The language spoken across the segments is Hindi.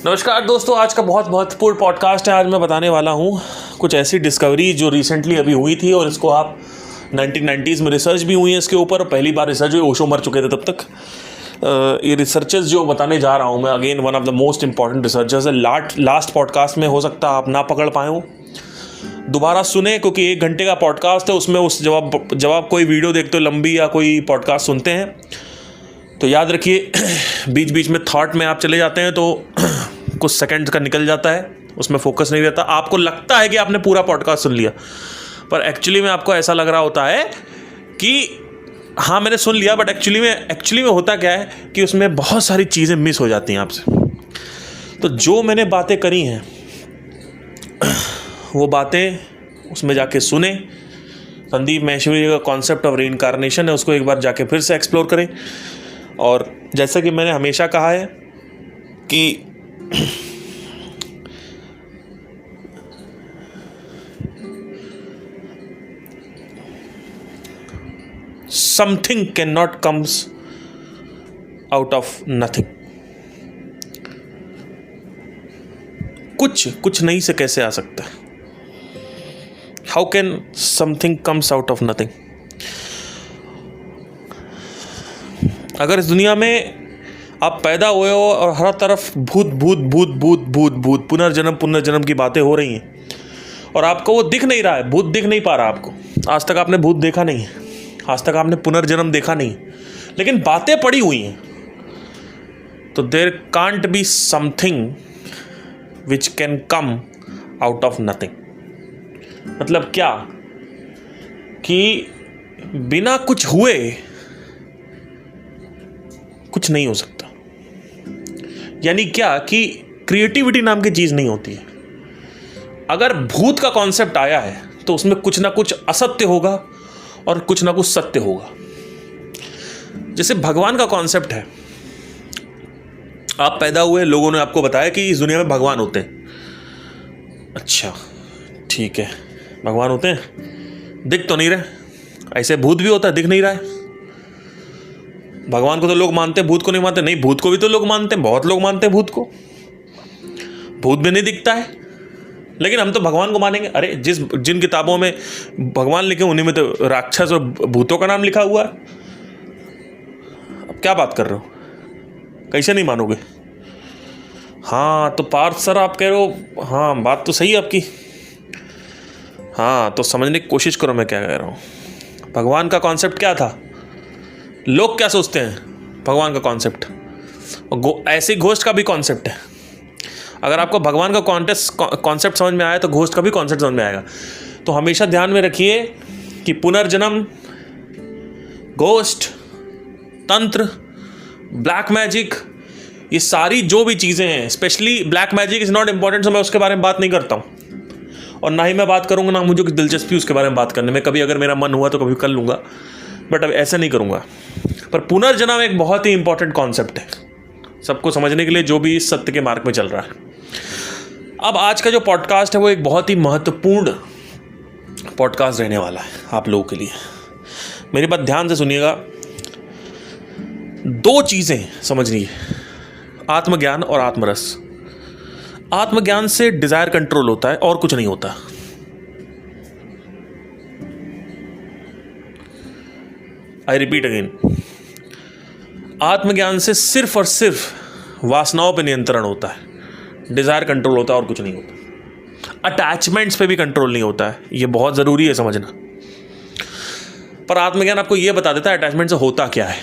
नमस्कार दोस्तों, आज का बहुत महत्वपूर्ण पॉडकास्ट है। आज मैं बताने वाला हूँ कुछ ऐसी डिस्कवरी जो रिसेंटली अभी हुई थी और इसको आप 1990s में रिसर्च भी हुई है इसके ऊपर। पहली बार रिसर्च हुई, ओशो मर चुके थे तब तक। ये रिसर्चर्स जो बताने जा रहा हूँ मैं, again one of the most important researchers है। लास्ट पॉडकास्ट में हो सकता आप ना पकड़ पाए हो, दोबारा सुने क्योंकि 1 घंटे का पॉडकास्ट है। उसमें जब आप कोई वीडियो देखते हो लंबी या कोई पॉडकास्ट सुनते हैं तो याद रखिए बीच बीच में थॉट में आप चले जाते हैं तो कुछ सेकंड्स का निकल जाता है, उसमें फोकस नहीं रहता। आपको लगता है कि आपने पूरा पॉडकास्ट सुन लिया, पर एक्चुअली में आपको ऐसा लग रहा होता है कि हाँ मैंने सुन लिया, बट एक्चुअली में होता क्या है कि उसमें बहुत सारी चीज़ें मिस हो जाती हैं आपसे। तो जो मैंने बातें करी हैं वो बातें उसमें जाके सुने। संदीप माहेश्वरी का कॉन्सेप्ट ऑफ रीइंकार्नेशन है, उसको एक बार जाके फिर से एक्सप्लोर करें। और जैसा कि मैंने हमेशा कहा है कि something can not comes out of nothing. कुछ नहीं से कैसे आ सकता है? How can something comes out of nothing? अगर इस दुनिया में आप पैदा हुए हो और हर तरफ भूत भूत भूत भूत भूत भूत पुनर्जन्म की बातें हो रही हैं और आपको वो दिख नहीं रहा है, भूत दिख नहीं पा रहा आपको, आज तक आपने भूत देखा नहीं है, आज तक आपने पुनर्जन्म देखा नहीं, लेकिन बातें पड़ी हुई हैं, तो there can't be something which can come out of nothing. मतलब क्या कि बिना कुछ हुए कुछ नहीं हो सकता। यानी क्या कि क्रिएटिविटी नाम की चीज नहीं होती है। अगर भूत का कॉन्सेप्ट आया है तो उसमें कुछ ना कुछ असत्य होगा और कुछ ना कुछ सत्य होगा। जैसे भगवान का कॉन्सेप्ट है, आप पैदा हुए, लोगों ने आपको बताया कि इस दुनिया में भगवान होते हैं। अच्छा ठीक है, भगवान होते हैं, दिख तो नहीं रहे। ऐसे भूत भी होता है, दिख नहीं रहा है। भगवान को तो लोग मानते हैं, भूत को नहीं मानते। नहीं, भूत को भी तो लोग मानते हैं, बहुत लोग मानते हैं भूत को। भूत भी नहीं दिखता है, लेकिन हम तो भगवान को मानेंगे। अरे जिन किताबों में भगवान लिखे उन्हीं में तो राक्षस और भूतों का नाम लिखा हुआ है। अब क्या बात कर रहे हो, कैसे नहीं मानोगे? हाँ तो पार्थ सर आप कह रहे हो, हाँ बात तो सही है आपकी। हाँ तो समझने की कोशिश करो मैं क्या कह रहा हूँ। भगवान का कॉन्सेप्ट क्या था, लोग क्या सोचते हैं भगवान का कॉन्सेप्ट, ऐसे घोस्ट का भी कॉन्सेप्ट है। अगर आपको भगवान का कॉन्सेप्ट समझ में आया तो घोस्ट का भी कॉन्सेप्ट समझ में आएगा। तो हमेशा ध्यान में रखिए कि पुनर्जन्म, घोस्ट, तंत्र, ब्लैक मैजिक, ये सारी जो भी चीज़ें हैं, specially black magic is not important, so मैं उसके बारे में बात नहीं करता हूँ और ना ही मैं बात करूँगा, ना मुझे दिलचस्पी उसके बारे में बात करने में। कभी अगर मेरा मन हुआ तो कभी कर लूँगा, बट अब ऐसा नहीं करूँगा। पर पुनर्जन्म एक बहुत ही इंपॉर्टेंट कॉन्सेप्ट है सबको समझने के लिए, जो भी इस सत्य के मार्ग में चल रहा है। अब आज का जो पॉडकास्ट है वो एक बहुत ही महत्वपूर्ण पॉडकास्ट रहने वाला है आप लोगों के लिए। मेरी बात ध्यान से सुनिएगा। 2 चीज़ें समझनी है, आत्मज्ञान और आत्मरस। आत्मज्ञान से डिजायर कंट्रोल होता है और कुछ नहीं होता। आई रिपीट अगेन, आत्मज्ञान से सिर्फ और सिर्फ वासनाओं पे नियंत्रण होता है, डिजायर कंट्रोल होता है और कुछ नहीं होता। अटैचमेंट्स पे भी कंट्रोल नहीं होता है, ये बहुत ज़रूरी है समझना। पर आत्मज्ञान आपको ये बता देता है अटैचमेंट से होता क्या है,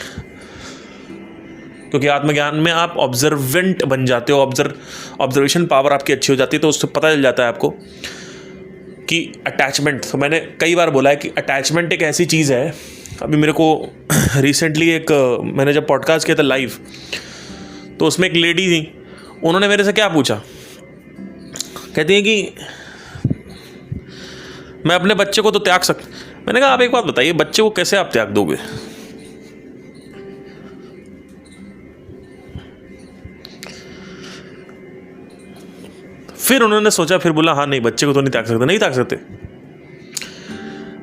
क्योंकि आत्मज्ञान में आप ऑब्जर्वेंट बन जाते हो, ऑब्जर्वेशन पावर आपकी अच्छी हो जाती है, तो उससे पता चल जाता है आपको कि अटैचमेंट। तो मैंने कई बार बोला है कि अटैचमेंट एक ऐसी चीज़ है। अभी मेरे को रिसेंटली मैंने जब पॉडकास्ट किया था लाइव, तो उसमें एक लेडी थी, उन्होंने मेरे से क्या पूछा, कहती है कि मैं अपने बच्चे को तो त्याग सकती। मैंने कहा आप एक बात बताइए, बच्चे को कैसे आप त्याग दोगे? फिर उन्होंने सोचा, फिर बोला हाँ नहीं, बच्चे को तो नहीं त्याग सकते। नहीं त्याग सकते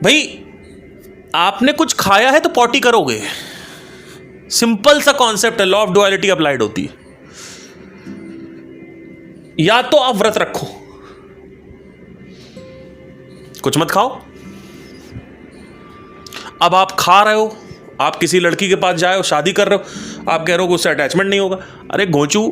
भाई, आपने कुछ खाया है तो पॉटी करोगे, सिंपल सा कॉन्सेप्ट है, लॉ ऑफ डुअलिटी अप्लाइड होती है। या तो आप व्रत रखो, कुछ मत खाओ। अब आप खा रहे हो, आप किसी लड़की के पास जाए हो, शादी कर रहे हो, आप कह रहे हो कि उससे अटैचमेंट नहीं होगा। अरे घोंचू,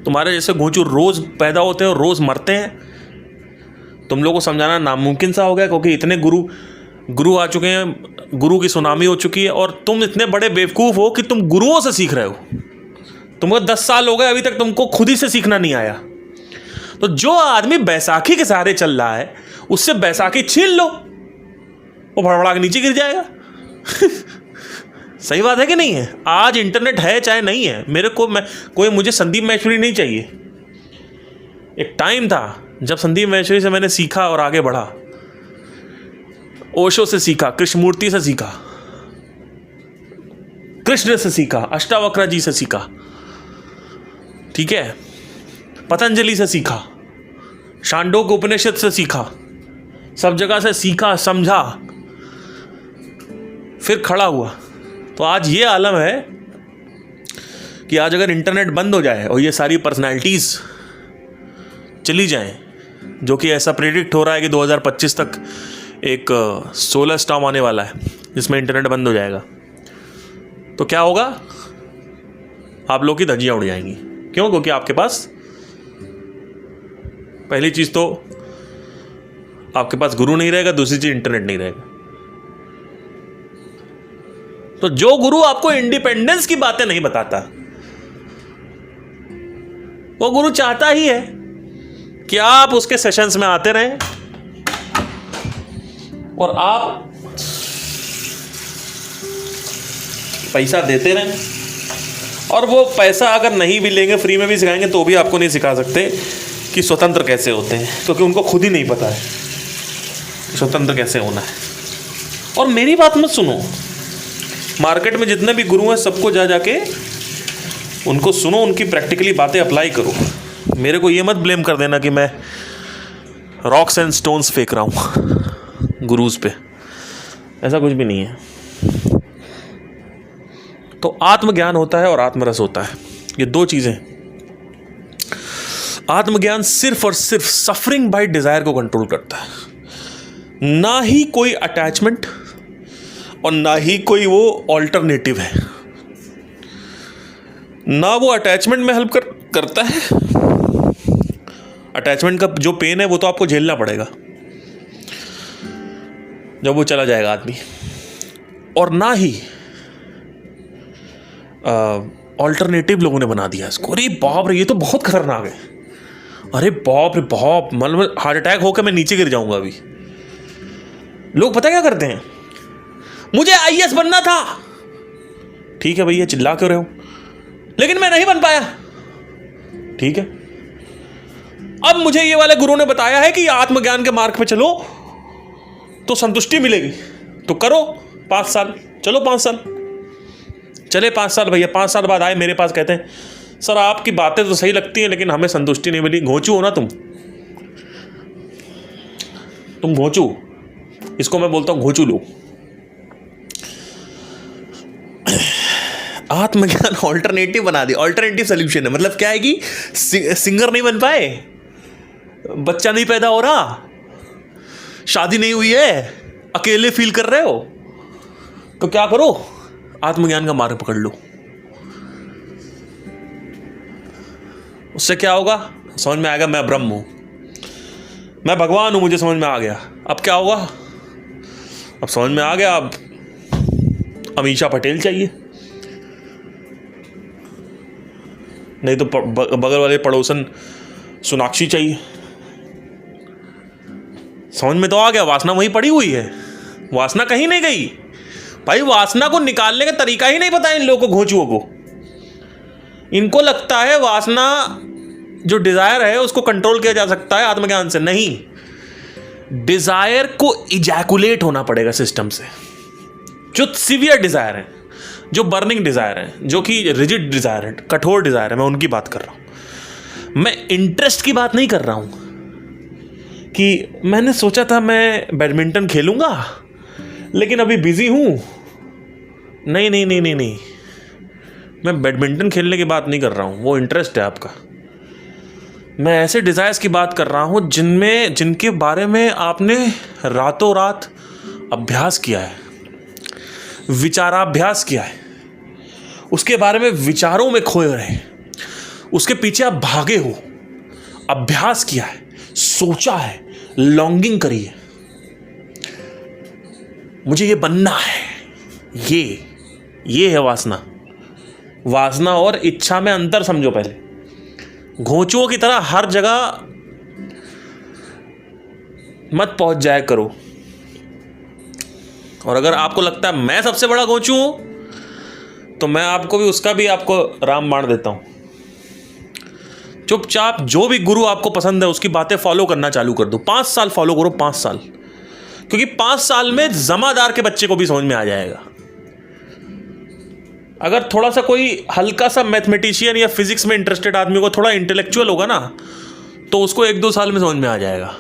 तुम्हारे जैसे घोंचू रोज पैदा होते हैं और रोज मरते हैं। तुम लोगों को समझाना नामुमकिन सा हो गया, क्योंकि इतने गुरु आ चुके हैं, गुरु की सुनामी हो चुकी है, और तुम इतने बड़े बेवकूफ़ हो कि तुम गुरुओं से सीख रहे हो। तुमको 10 साल हो गए, अभी तक तुमको खुद ही से सीखना नहीं आया। तो जो आदमी बैसाखी के सहारे चल रहा है, उससे बैसाखी छीन लो, वो भड़बड़ा के नीचे गिर जाएगा। सही बात है कि नहीं है? आज इंटरनेट है चाहे नहीं है, कोई मुझे संदीप महेश्वरी नहीं चाहिए। एक टाइम था जब संदीप महेश्वरी से मैंने सीखा और आगे बढ़ा, ओशो से सीखा, कृष्णमूर्ति से सीखा, कृष्ण से सीखा, अष्टावक्र जी से सीखा, ठीक है, पतंजलि से सीखा, शांडोक उपनिषद से सीखा, सब जगह से सीखा, समझा, फिर खड़ा हुआ। तो आज ये आलम है कि आज अगर इंटरनेट बंद हो जाए और ये सारी पर्सनालिटीज़ चली जाएं, जो कि ऐसा प्रेडिक्ट हो रहा है कि 2025 तक एक सोलर स्टॉर्म आने वाला है जिसमें इंटरनेट बंद हो जाएगा, तो क्या होगा? आप लोग की धज्जियां उड़ जाएंगी। क्यों? क्योंकि आपके पास पहली चीज़ तो आपके पास गुरु नहीं रहेगा, दूसरी चीज़ इंटरनेट नहीं रहेगा। तो जो गुरु आपको इंडिपेंडेंस की बातें नहीं बताता, वो गुरु चाहता ही है कि आप उसके सेशंस में आते रहें और आप पैसा देते रहें, और वो पैसा अगर नहीं भी लेंगे, फ्री में भी सिखाएंगे, तो भी आपको नहीं सिखा सकते कि स्वतंत्र कैसे होते हैं, क्योंकि उनको खुद ही नहीं पता है स्वतंत्र कैसे होना है। और मेरी बात मत सुनो, मार्केट में जितने भी गुरु हैं सबको जाके उनको सुनो, उनकी प्रैक्टिकली बातें अप्लाई करो। मेरे को ये मत ब्लेम कर देना कि मैं रॉक्स एंड स्टोन्स फेंक रहा हूँ गुरुज पे, ऐसा कुछ भी नहीं है। तो आत्मज्ञान होता है और आत्मरस होता है, ये दो चीज़ें। आत्मज्ञान सिर्फ और सिर्फ सफरिंग बाय डिजायर को कंट्रोल करता है, ना ही कोई अटैचमेंट और ना ही कोई वो ऑल्टरनेटिव है। ना वो अटैचमेंट में हेल्प करता है, अटैचमेंट का जो पेन है वो तो आपको झेलना पड़ेगा जब वो चला जाएगा आदमी, और ना ही ऑल्टरनेटिव लोगों ने बना दिया इसको। अरे बाप रे, ये तो बहुत खतरनाक है। अरे बाप रे बाप, मतलब हार्ट अटैक होकर मैं नीचे गिर जाऊंगा अभी। लोग पता क्या करते हैं, मुझे आईएएस बनना था। ठीक है भैया, चिल्ला क्यों रहे हो? लेकिन मैं नहीं बन पाया। ठीक है, अब मुझे ये वाले गुरु ने बताया है कि आत्मज्ञान के मार्ग पे चलो तो संतुष्टि मिलेगी, तो करो 5 साल, चलो 5 साल, चले 5 साल। भैया 5 साल बाद आए मेरे पास, कहते हैं सर आपकी बातें तो सही लगती हैं लेकिन हमें संतुष्टि नहीं मिली। घोंचू हो ना तुम घोंचू, इसको मैं बोलता हूं घोंचू लोग। आत्मज्ञान ऑल्टरनेटिव बना दिया, ऑल्टरनेटिव सोल्यूशन है। मतलब क्या है कि सिंगर नहीं बन पाए, बच्चा नहीं पैदा हो रहा, शादी नहीं हुई है, अकेले फील कर रहे हो, तो क्या करो? आत्मज्ञान का मार्ग पकड़ लो। उससे क्या होगा? समझ में आएगा मैं ब्रह्म हूं, मैं भगवान हूं, मुझे समझ में आ गया। अब क्या होगा? अब समझ में आ गया, अब अमीषा पटेल चाहिए, नहीं तो बगल वाले पड़ोसन सोनाक्षी चाहिए। समझ में तो आ गया, वासना वहीं पड़ी हुई है, वासना कहीं नहीं गई भाई। वासना को निकालने का तरीका ही नहीं पता इन लोगों को, घोंचुओं को। इनको लगता है वासना जो डिजायर है उसको कंट्रोल किया जा सकता है आत्मज्ञान से। नहीं, डिजायर को इजैकुलेट होना पड़ेगा सिस्टम से। जो सीवियर डिजायर है, जो बर्निंग डिजायर है, जो कि रिजिड डिजायर है, कठोर डिजायर है, मैं उनकी बात कर रहा हूं। मैं इंटरेस्ट की बात नहीं कर रहा हूं कि मैंने सोचा था मैं बैडमिंटन खेलूंगा लेकिन अभी बिजी हूं। नहीं नहीं नहीं नहीं नहीं, मैं बैडमिंटन खेलने की बात नहीं कर रहा हूं, वो इंटरेस्ट है आपका। मैं ऐसे डिज़ायर्स की बात कर रहा हूँ जिनके बारे में आपने रातों रात अभ्यास किया है, विचाराभ्यास किया है, उसके बारे में विचारों में खोए रहे, उसके पीछे आप भागे हो, अभ्यास किया है, सोचा है, लॉन्गिंग करी है, मुझे ये बनना है। ये है वासना। वासना और इच्छा में अंतर समझो पहले। घोंचुओं की तरह हर जगह मत पहुंच जाया करो। और अगर आपको लगता है मैं सबसे बड़ा घोंचू हूं, तो मैं उसका भी आपको राम बाण देता हूं। चुपचाप जो भी गुरु आपको पसंद है उसकी बातें फॉलो करना चालू कर दो। 5 साल फॉलो करो, 5 साल, क्योंकि 5 साल में जमादार के बच्चे को भी समझ में आ जाएगा। अगर थोड़ा सा कोई हल्का सा मैथमेटिशियन या फिजिक्स में इंटरेस्टेड आदमी को थोड़ा इंटेलेक्चुअल होगा ना, तो उसको 1-2 साल में समझ में आ जाएगा।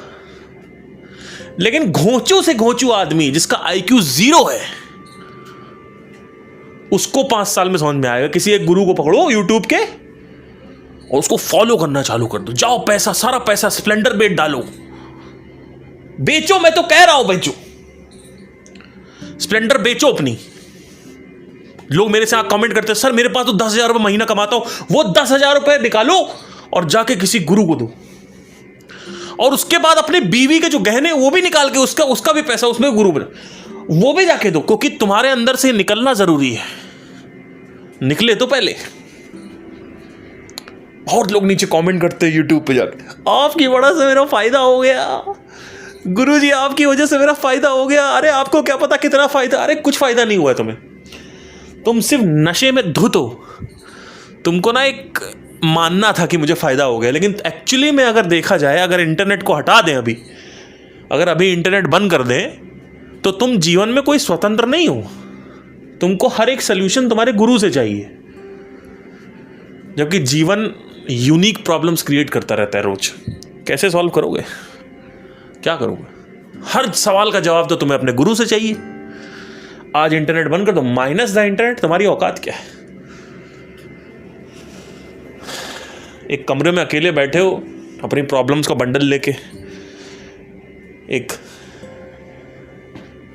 लेकिन घोंचू से घोंचू आदमी जिसका IQ 0 है, उसको 5 साल में समझ में आएगा। किसी एक गुरु को पकड़ो यूट्यूब के और उसको फॉलो करना चालू कर दो। जाओ, पैसा, सारा पैसा स्प्लेंडर बेच डालो, बेचो। मैं तो कह रहा हूं बेचो, स्प्लेंडर बेचो अपनी। लोग मेरे से कमेंट करते हैं, सर मेरे पास तो 10,000 रुपये महीना कमाता हूं। वो 10,000 रुपये निकालो और जाके किसी गुरु को दो, और उसके बाद अपने बीवी के जो गहने वो भी निकाल के उसका भी पैसा उसमें गुरु बने, वो भी जाके दो, क्योंकि तुम्हारे अंदर से निकलना जरूरी है। निकले तो पहले। बहुत लोग नीचे कमेंट करते हैं यूट्यूब पे जाके, आपकी वजह से मेरा फायदा हो गया, गुरुजी आपकी वजह से मेरा फायदा हो गया। अरे आपको क्या पता कितना फायदा। अरे कुछ फायदा नहीं हुआ है तुम्हें, तुम सिर्फ नशे में धुत हो। तुमको ना एक मानना था कि मुझे फायदा हो गया, लेकिन एक्चुअली में अगर देखा जाए, अगर इंटरनेट को हटा दें अगर अभी इंटरनेट बंद कर दें, तो तुम जीवन में कोई स्वतंत्र नहीं हो। तुमको हर एक सोल्यूशन तुम्हारे गुरु से चाहिए, जबकि जीवन यूनिक प्रॉब्लम्स क्रिएट करता रहता है रोज। कैसे सॉल्व करोगे, क्या करोगे? हर सवाल का जवाब तो तुम्हें अपने गुरु से चाहिए। आज इंटरनेट बंद कर दो, माइनस द इंटरनेट, तुम्हारी औकात क्या है? एक कमरे में अकेले बैठे हो अपनी प्रॉब्लम्स का बंडल लेके, एक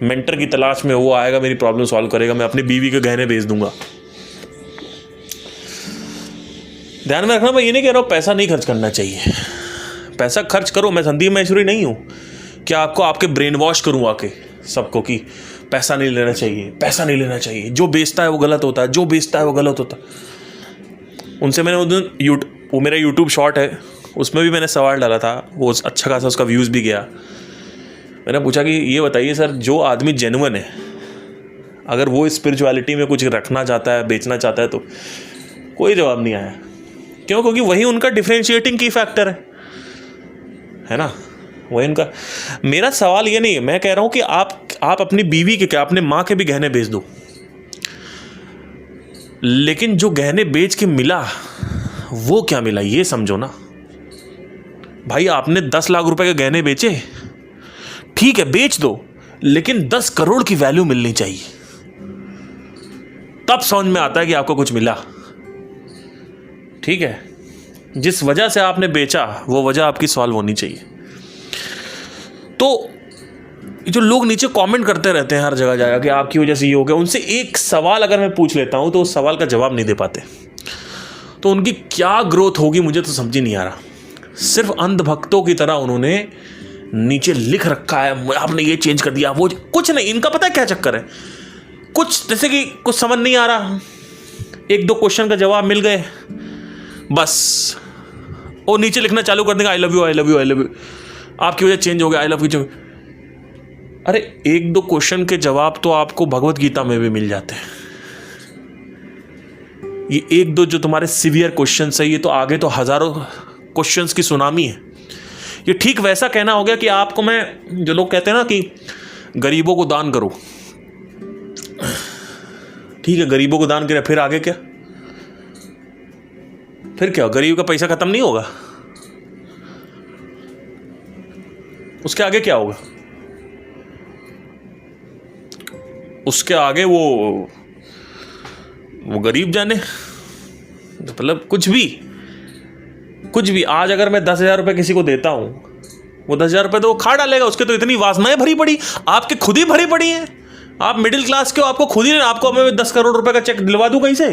मेंटर की तलाश में, वो आएगा मेरी प्रॉब्लम सॉल्व करेगा, मैं अपनी बीवी के गहने बेच दूंगा। ध्यान में रखना, मैं ये नहीं कह रहा हूं पैसा नहीं खर्च करना चाहिए, पैसा खर्च करो। मैं संदीप महेश्वरी नहीं हूं क्या आपको आपके ब्रेन वॉश करूं आके सबको कि पैसा नहीं लेना चाहिए, पैसा नहीं लेना चाहिए, जो बेचता है वो गलत होता है, जो बेचता है वो गलत होता है। उनसे मैंने उस दिन वो मेरा यूट्यूब शॉर्ट है, उसमें भी मैंने सवाल डाला था, वो अच्छा खासा उसका व्यूज़ भी गया। मैंने पूछा कि ये बताइए सर, जो आदमी जेन्युइन है, अगर वो स्पिरिचुअलिटी में कुछ रखना चाहता है, बेचना चाहता है, तो कोई जवाब नहीं आया। क्यों? क्योंकि वही उनका डिफरेंशिएटिंग की फैक्टर है ना, वही उनका। मेरा सवाल ये नहीं है, मैं कह रहा हूँ कि आप अपनी बीवी के क्या, अपने माँ के भी गहने बेच दो, लेकिन जो गहने बेच के मिला वो क्या मिला ये समझो ना। भाई आपने 10 लाख रुपए के गहने बेचे, ठीक है बेच दो, लेकिन 10 करोड़ की वैल्यू मिलनी चाहिए, तब समझ में आता है कि आपको कुछ मिला। ठीक है, जिस वजह से आपने बेचा वो वजह आपकी सॉल्व होनी चाहिए। तो जो लोग नीचे कमेंट करते रहते हैं हर जगह जाकर कि आपकी वजह से ये हो गया, उनसे एक सवाल अगर मैं पूछ लेता हूं तो उस सवाल का जवाब नहीं दे पाते, तो उनकी क्या ग्रोथ होगी मुझे तो समझ ही नहीं आ रहा। सिर्फ अंधभक्तों की तरह उन्होंने नीचे लिख रखा है, आपने ये चेंज कर दिया, वो कुछ नहीं। इनका पता है क्या चक्कर है, कुछ जैसे कि कुछ समझ नहीं आ रहा, 1-2 क्वेश्चन का जवाब मिल गए, बस वो नीचे लिखना चालू कर देगा, I love you, I love you, I love you, आपकी वजह चेंज हो गया, आई लव यू। अरे 1-2 क्वेश्चन के जवाब तो आपको भगवत गीता में भी मिल जाते हैं। ये 1-2 जो तुम्हारे सीवियर क्वेश्चंस है, ये तो आगे तो हजारों क्वेश्चंस की सुनामी है। ये ठीक वैसा कहना हो गया कि आपको मैं, जो लोग कहते हैं ना कि गरीबों को दान करो, ठीक है गरीबों को दान करें, फिर आगे क्या? फिर क्या, गरीब का पैसा खत्म नहीं होगा? उसके आगे क्या होगा? उसके आगे वो गरीब जाने, मतलब कुछ भी। कुछ भी। आज अगर मैं 10,000 रुपये किसी को देता हूँ, वो 10,000 रुपये तो वो खा डालेगा, उसके तो इतनी वासनाएं भरी पड़ी, आपके खुद ही भरी पड़ी हैं। आप मिडिल क्लास के हो, आपको खुद ही, आपको मैं 10 करोड़ रुपए का चेक दिलवा दूं कहीं से?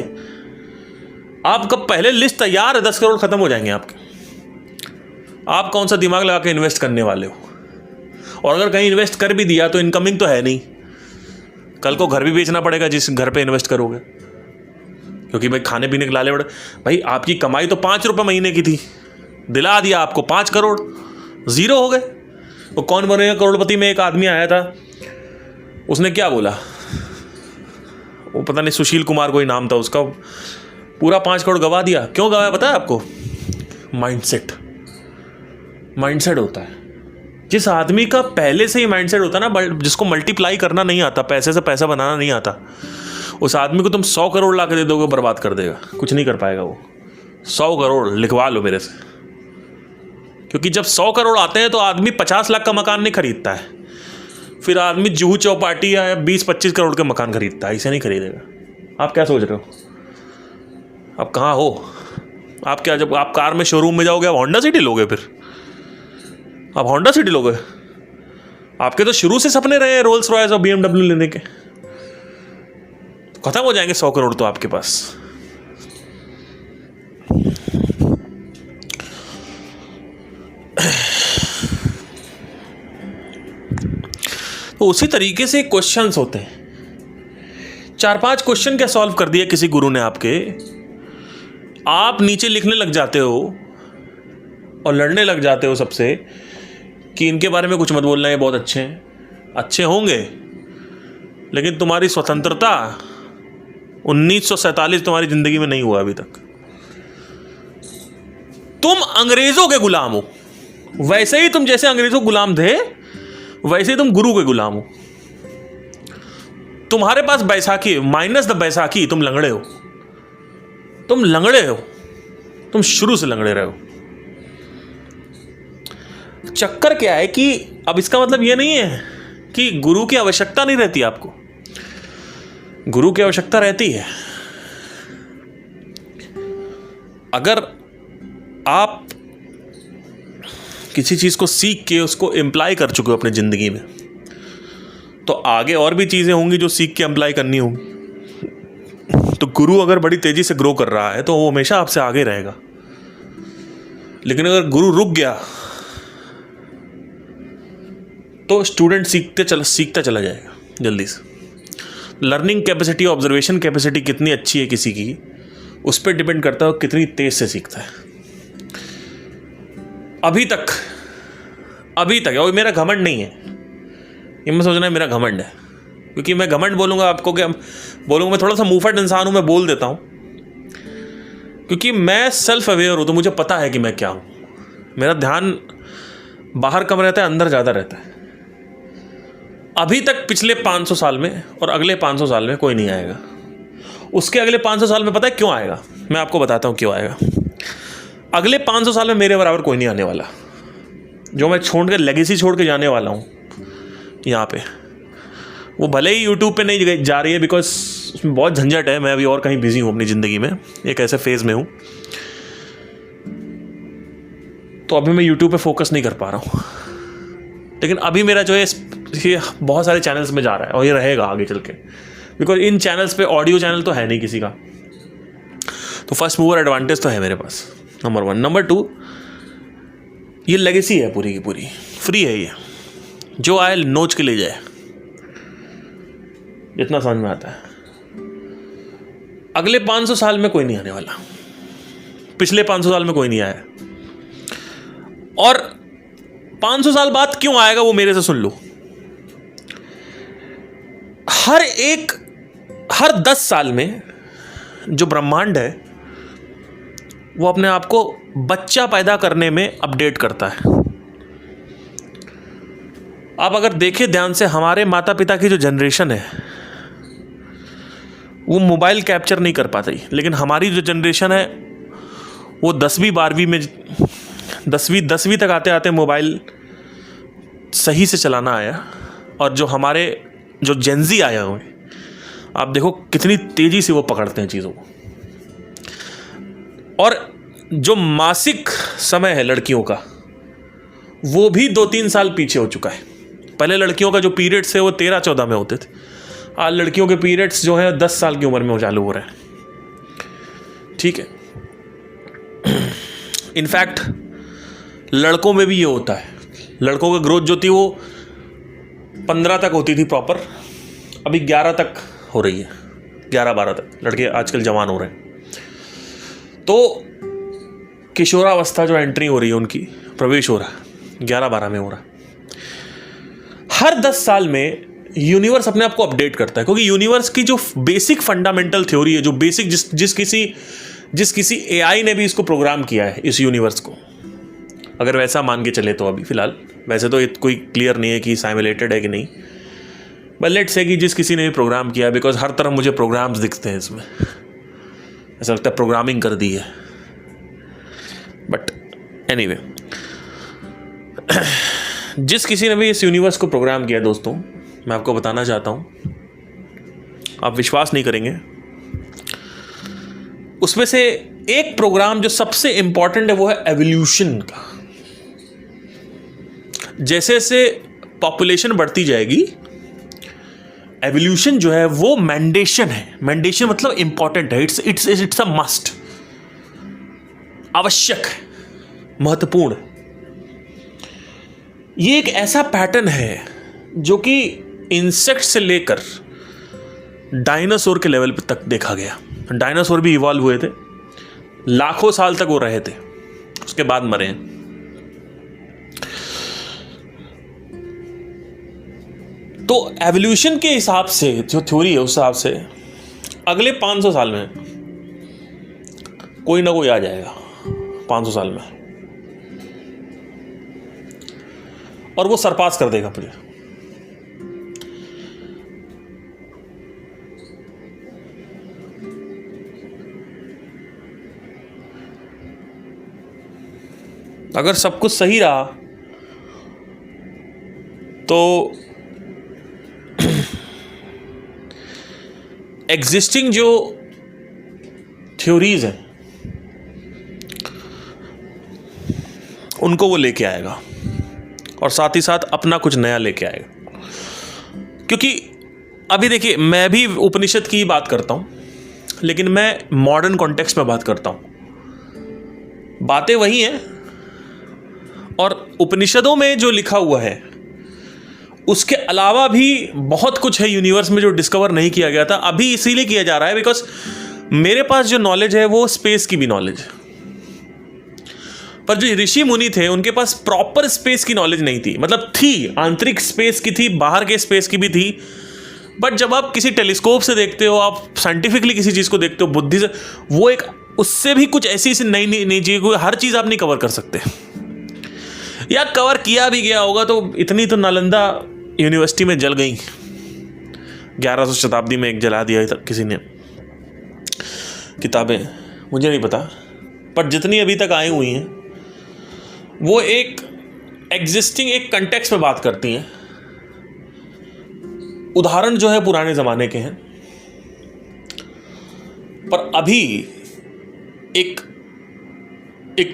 आपका पहले लिस्ट तैयार है, 10 करोड़ खत्म हो जाएंगे आपके। आप कौन सा दिमाग लगा के इन्वेस्ट करने वाले हो? और अगर कहीं इन्वेस्ट कर भी दिया तो इनकमिंग तो है नहीं, कल को घर भी बेचना पड़ेगा जिस घर पे इन्वेस्ट करोगे, क्योंकि भाई खाने पीने के लाले बड़े। भाई आपकी कमाई तो 5 रुपये महीने की थी, दिला दिया आपको 5 करोड़, जीरो हो गए। वो कौन बनेगा करोड़पति में एक आदमी आया था, उसने क्या बोला, वो पता नहीं सुशील कुमार कोई नाम था उसका, पूरा 5 करोड़ गवा दिया। क्यों गवाया पता है आपको? माइंडसेट होता है। जिस आदमी का पहले से ही माइंडसेट होता है ना, जिसको मल्टीप्लाई करना नहीं आता, पैसे से पैसा बनाना नहीं आता, उस आदमी को तुम 100 करोड़ ला के दे दोगे, बर्बाद कर देगा, कुछ नहीं कर पाएगा वो। 100 करोड़ लिखवा लो मेरे से, क्योंकि जब 100 करोड़ आते हैं तो आदमी 50 लाख का मकान नहीं खरीदता है, फिर आदमी जूहू चौपाटी या 20-25 करोड़ के मकान खरीदता है, इसे नहीं खरीदेगा। आप क्या सोच रहे हो? आप कहाँ हो? आप क्या, जब आप कार में शोरूम में जाओगे आप होंडा सिटी लोगे? फिर आप होंडा सिटी लोगे? आपके तो शुरू से सपने रहे रोल्स रॉयस और BMW लेने के, खत्म हो जाएंगे 100 करोड़ तो आपके पास। तो उसी तरीके से क्वेश्चंस होते हैं। 4-5 क्वेश्चन क्या सॉल्व कर दिया किसी गुरु ने आपके, आप नीचे लिखने लग जाते हो और लड़ने लग जाते हो सबसे कि इनके बारे में कुछ मत बोलना, ये बहुत अच्छे हैं। अच्छे होंगे, लेकिन तुम्हारी स्वतंत्रता 1947 तुम्हारी जिंदगी में नहीं हुआ अभी तक। तुम अंग्रेजों के गुलाम हो, वैसे ही तुम जैसे अंग्रेजों के गुलाम थे वैसे ही तुम गुरु के गुलाम हो। तुम्हारे पास बैसाखी, माइनस द बैसाखी, तुम लंगड़े हो, तुम लंगड़े हो, तुम शुरू से लंगड़े रहे हो। चक्कर क्या है कि अब इसका मतलब यह नहीं है कि गुरु की आवश्यकता नहीं रहती आपको, गुरु की आवश्यकता रहती है। अगर आप किसी चीज को सीख के उसको एम्प्लाई कर चुके हो अपनी जिंदगी में, तो आगे और भी चीजें होंगी जो सीख के एम्प्लाई करनी होंगी। तो गुरु अगर बड़ी तेजी से ग्रो कर रहा है तो वो हमेशा आपसे आगे रहेगा, लेकिन अगर गुरु रुक गया तो स्टूडेंट सीखता चला जाएगा जल्दी से। लर्निंग कैपेसिटी, ऑब्जर्वेशन कैपेसिटी कितनी अच्छी है किसी की, उस पर डिपेंड करता है कितनी तेज से सीखता है। अभी तक और मेरा घमंड नहीं है, ये मैं सोचना है मेरा घमंड है, क्योंकि मैं घमंड बोलूँगा आपको, क्या बोलूँगा, मैं थोड़ा सा मुंहफट इंसान हूँ, मैं बोल देता हूँ, क्योंकि मैं सेल्फ अवेयर हूँ, तो मुझे पता है कि मैं क्या हूँ। मेरा ध्यान बाहर कम रहता है, अंदर ज़्यादा रहता है। अभी तक पिछले 500 साल में और अगले 500 साल में कोई नहीं आएगा। उसके अगले 500 साल में पता है क्यों आएगा? मैं आपको बताता हूँ क्यों आएगा। अगले 500 साल में मेरे बराबर कोई नहीं आने वाला। जो मैं छोड़ के, लेगेसी छोड़ के जाने वाला हूँ यहाँ पे, वो भले ही यूट्यूब पे नहीं जा रही है, बिकॉज उसमें बहुत झंझट है। मैं अभी और कहीं बिजी हूँ अपनी ज़िंदगी में, एक ऐसे फेज़ में हूँ, तो अभी मैं यूट्यूब पे फोकस नहीं कर पा रहा हूँ। लेकिन अभी मेरा जो है ये बहुत सारे चैनल्स में जा रहा है और ये रहेगा आगे चल के, बिकॉज इन चैनल्स पे ऑडियो चैनल तो है नहीं किसी का, तो फर्स्ट मूवर एडवांटेज तो है मेरे पास, नंबर 1। नंबर 2, ये लेगेसी है पूरी की पूरी, फ्री है ये, जो आए नोच के ले जाए, जितना समझ में आता है। अगले 500 साल में कोई नहीं आने वाला, पिछले 500 साल में कोई नहीं आया, और 500 साल बाद क्यों आएगा वो मेरे से सुन लो। हर 10 साल में जो ब्रह्मांड है वो अपने आप को बच्चा पैदा करने में अपडेट करता है। आप अगर देखें ध्यान से, हमारे माता पिता की जो जनरेशन है वो मोबाइल कैप्चर नहीं कर पाती, लेकिन हमारी जो जनरेशन है वो 10वीं 12वीं में, 10वीं तक आते आते मोबाइल सही से चलाना आया। और जो हमारे जो जेनजी आया हुए, आप देखो कितनी तेजी से वो पकड़ते हैं चीज़ों को। और जो मासिक समय है लड़कियों का वो भी 2-3 साल पीछे हो चुका है। पहले लड़कियों का जो पीरियड्स है वो 13-14 में होते थे, आज लड़कियों के पीरियड्स जो है 10 साल की उम्र में चालू हो रहे हैं। ठीक है, इनफैक्ट लड़कों में भी ये होता है। लड़कों की ग्रोथ जो थी वो 15 तक होती थी प्रॉपर, अभी 11 तक हो रही है, 11-12 तक लड़के आजकल जवान हो रहे हैं। तो किशोरावस्था जो एंट्री हो रही है उनकी प्रवेश हो रहा है, 11-12 में हो रहा है। हर 10 साल में यूनिवर्स अपने आप को अपडेट करता है, क्योंकि यूनिवर्स की जो बेसिक फंडामेंटल थ्योरी है, जो बेसिक जिस किसी एआई ने भी इसको प्रोग्राम किया है इस यूनिवर्स को, अगर वैसा मान के चले तो अभी फिलहाल, वैसे तो ये कोई क्लियर नहीं है कि साइमुलेटेड है कि नहीं, बट लेट्स से कि जिस किसी ने भी प्रोग्राम किया, बिकॉज हर तरफ मुझे प्रोग्राम्स दिखते हैं इसमें, ऐसा लगता है प्रोग्रामिंग कर दी है। बट एनीवे, जिस किसी ने भी इस यूनिवर्स को प्रोग्राम किया दोस्तों, मैं आपको बताना चाहता हूं, आप विश्वास नहीं करेंगे, उसमें से एक प्रोग्राम जो सबसे इंपॉर्टेंट है वो है एवोल्यूशन का। जैसे जैसे पॉपुलेशन बढ़ती जाएगी, एवोल्यूशन जो है वो मैंडेशन है। मैंडेशन मतलब इंपॉर्टेंट है, इट्स अ मस्ट, आवश्यक है, महत्वपूर्ण। ये एक ऐसा पैटर्न है जो कि इंसेक्ट से लेकर डायनासोर के लेवल तक देखा गया। डायनासोर भी इवॉल्व हुए थे, लाखों साल तक वो रहे थे, उसके बाद मरे हैं। तो एवोल्यूशन के हिसाब से जो थ्योरी है उस हिसाब से अगले 500 साल में कोई ना कोई आ जाएगा, 500 साल में, और वो सरपास कर देगा फिर। अगर सब कुछ सही रहा तो एग्जिस्टिंग जो थ्योरीज हैं उनको वो लेके आएगा, और साथ ही साथ अपना कुछ नया लेके आएगा। क्योंकि अभी देखिए, मैं भी उपनिषद की बात करता हूं, लेकिन मैं मॉडर्न कॉन्टेक्स्ट में बात करता हूं। बातें वही हैं, और उपनिषदों में जो लिखा हुआ है उसके अलावा भी बहुत कुछ है यूनिवर्स में जो डिस्कवर नहीं किया गया था। अभी इसीलिए किया जा रहा है बिकॉज मेरे पास जो नॉलेज है वो स्पेस की भी नॉलेज है, पर जो ऋषि मुनि थे उनके पास प्रॉपर स्पेस की नॉलेज नहीं थी। मतलब थी, आंतरिक स्पेस की थी, बाहर के स्पेस की भी थी, बट जब आप किसी टेलीस्कोप से देखते हो, आप साइंटिफिकली किसी चीज़ को देखते हो बुद्धि से, वो एक उससे भी कुछ ऐसी नई चीज़, हर चीज़ आप नहीं कवर कर सकते, या कवर किया भी गया होगा तो इतनी तो नालंदा यूनिवर्सिटी में जल गई, 1100 शताब्दी में एक जला दिया था किसी ने किताबें, मुझे नहीं पता, पर जितनी अभी तक आई हुई हैं वो एक एग्जिस्टिंग एक कंटेक्स्ट में बात करती हैं। उदाहरण जो है पुराने ज़माने के हैं, पर अभी एक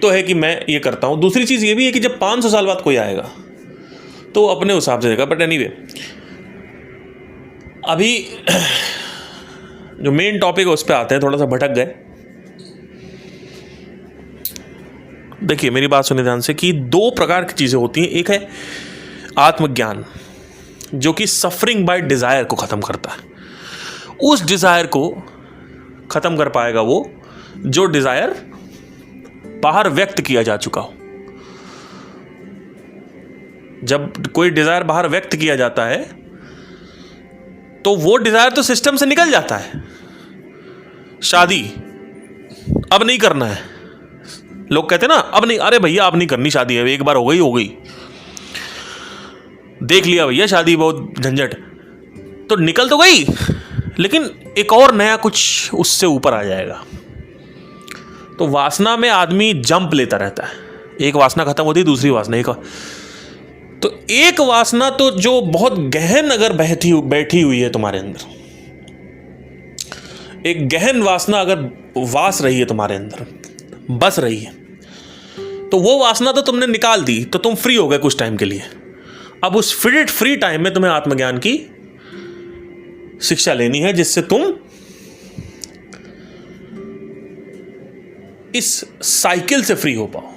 तो है कि मैं ये करता हूँ, दूसरी चीज़ ये भी है कि जब 500 साल बाद कोई आएगा तो अपने हिसाब से देगा। बट एनीवे, अभी जो मेन टॉपिक है उस पर आते हैं, थोड़ा सा भटक गए। देखिए मेरी बात सुनिए ध्यान से कि 2 प्रकार की चीज़ें होती हैं। एक है आत्मज्ञान, जो कि सफरिंग बाय डिज़ायर को ख़त्म करता है। उस डिज़ायर को ख़त्म कर पाएगा वो जो डिज़ायर बाहर व्यक्त किया जा चुका हो। जब कोई डिज़ायर बाहर व्यक्त किया जाता है तो वो डिज़ायर तो सिस्टम से निकल जाता है। शादी अब नहीं करना है, लोग कहते हैं ना, अब नहीं, अरे भैया अब नहीं करनी शादी, है एक बार हो गई, देख लिया भैया शादी बहुत झंझट, तो निकल तो गई, लेकिन एक और नया कुछ उससे ऊपर आ जाएगा। तो वासना में आदमी जंप लेता रहता है, एक वासना खत्म होती है, दूसरी वासना, तो एक वासना तो जो बहुत गहन अगर बैठी हुई है तुम्हारे अंदर, एक गहन वासना अगर वास रही है तुम्हारे अंदर, बस रही है। तो वो वासना तो तुमने निकाल दी, तो तुम फ्री हो गए कुछ टाइम के लिए। अब उस फ्री टाइम में तुम्हें आत्मज्ञान की शिक्षा लेनी है, जिससे तुम इस साइकिल से फ्री हो पाओ।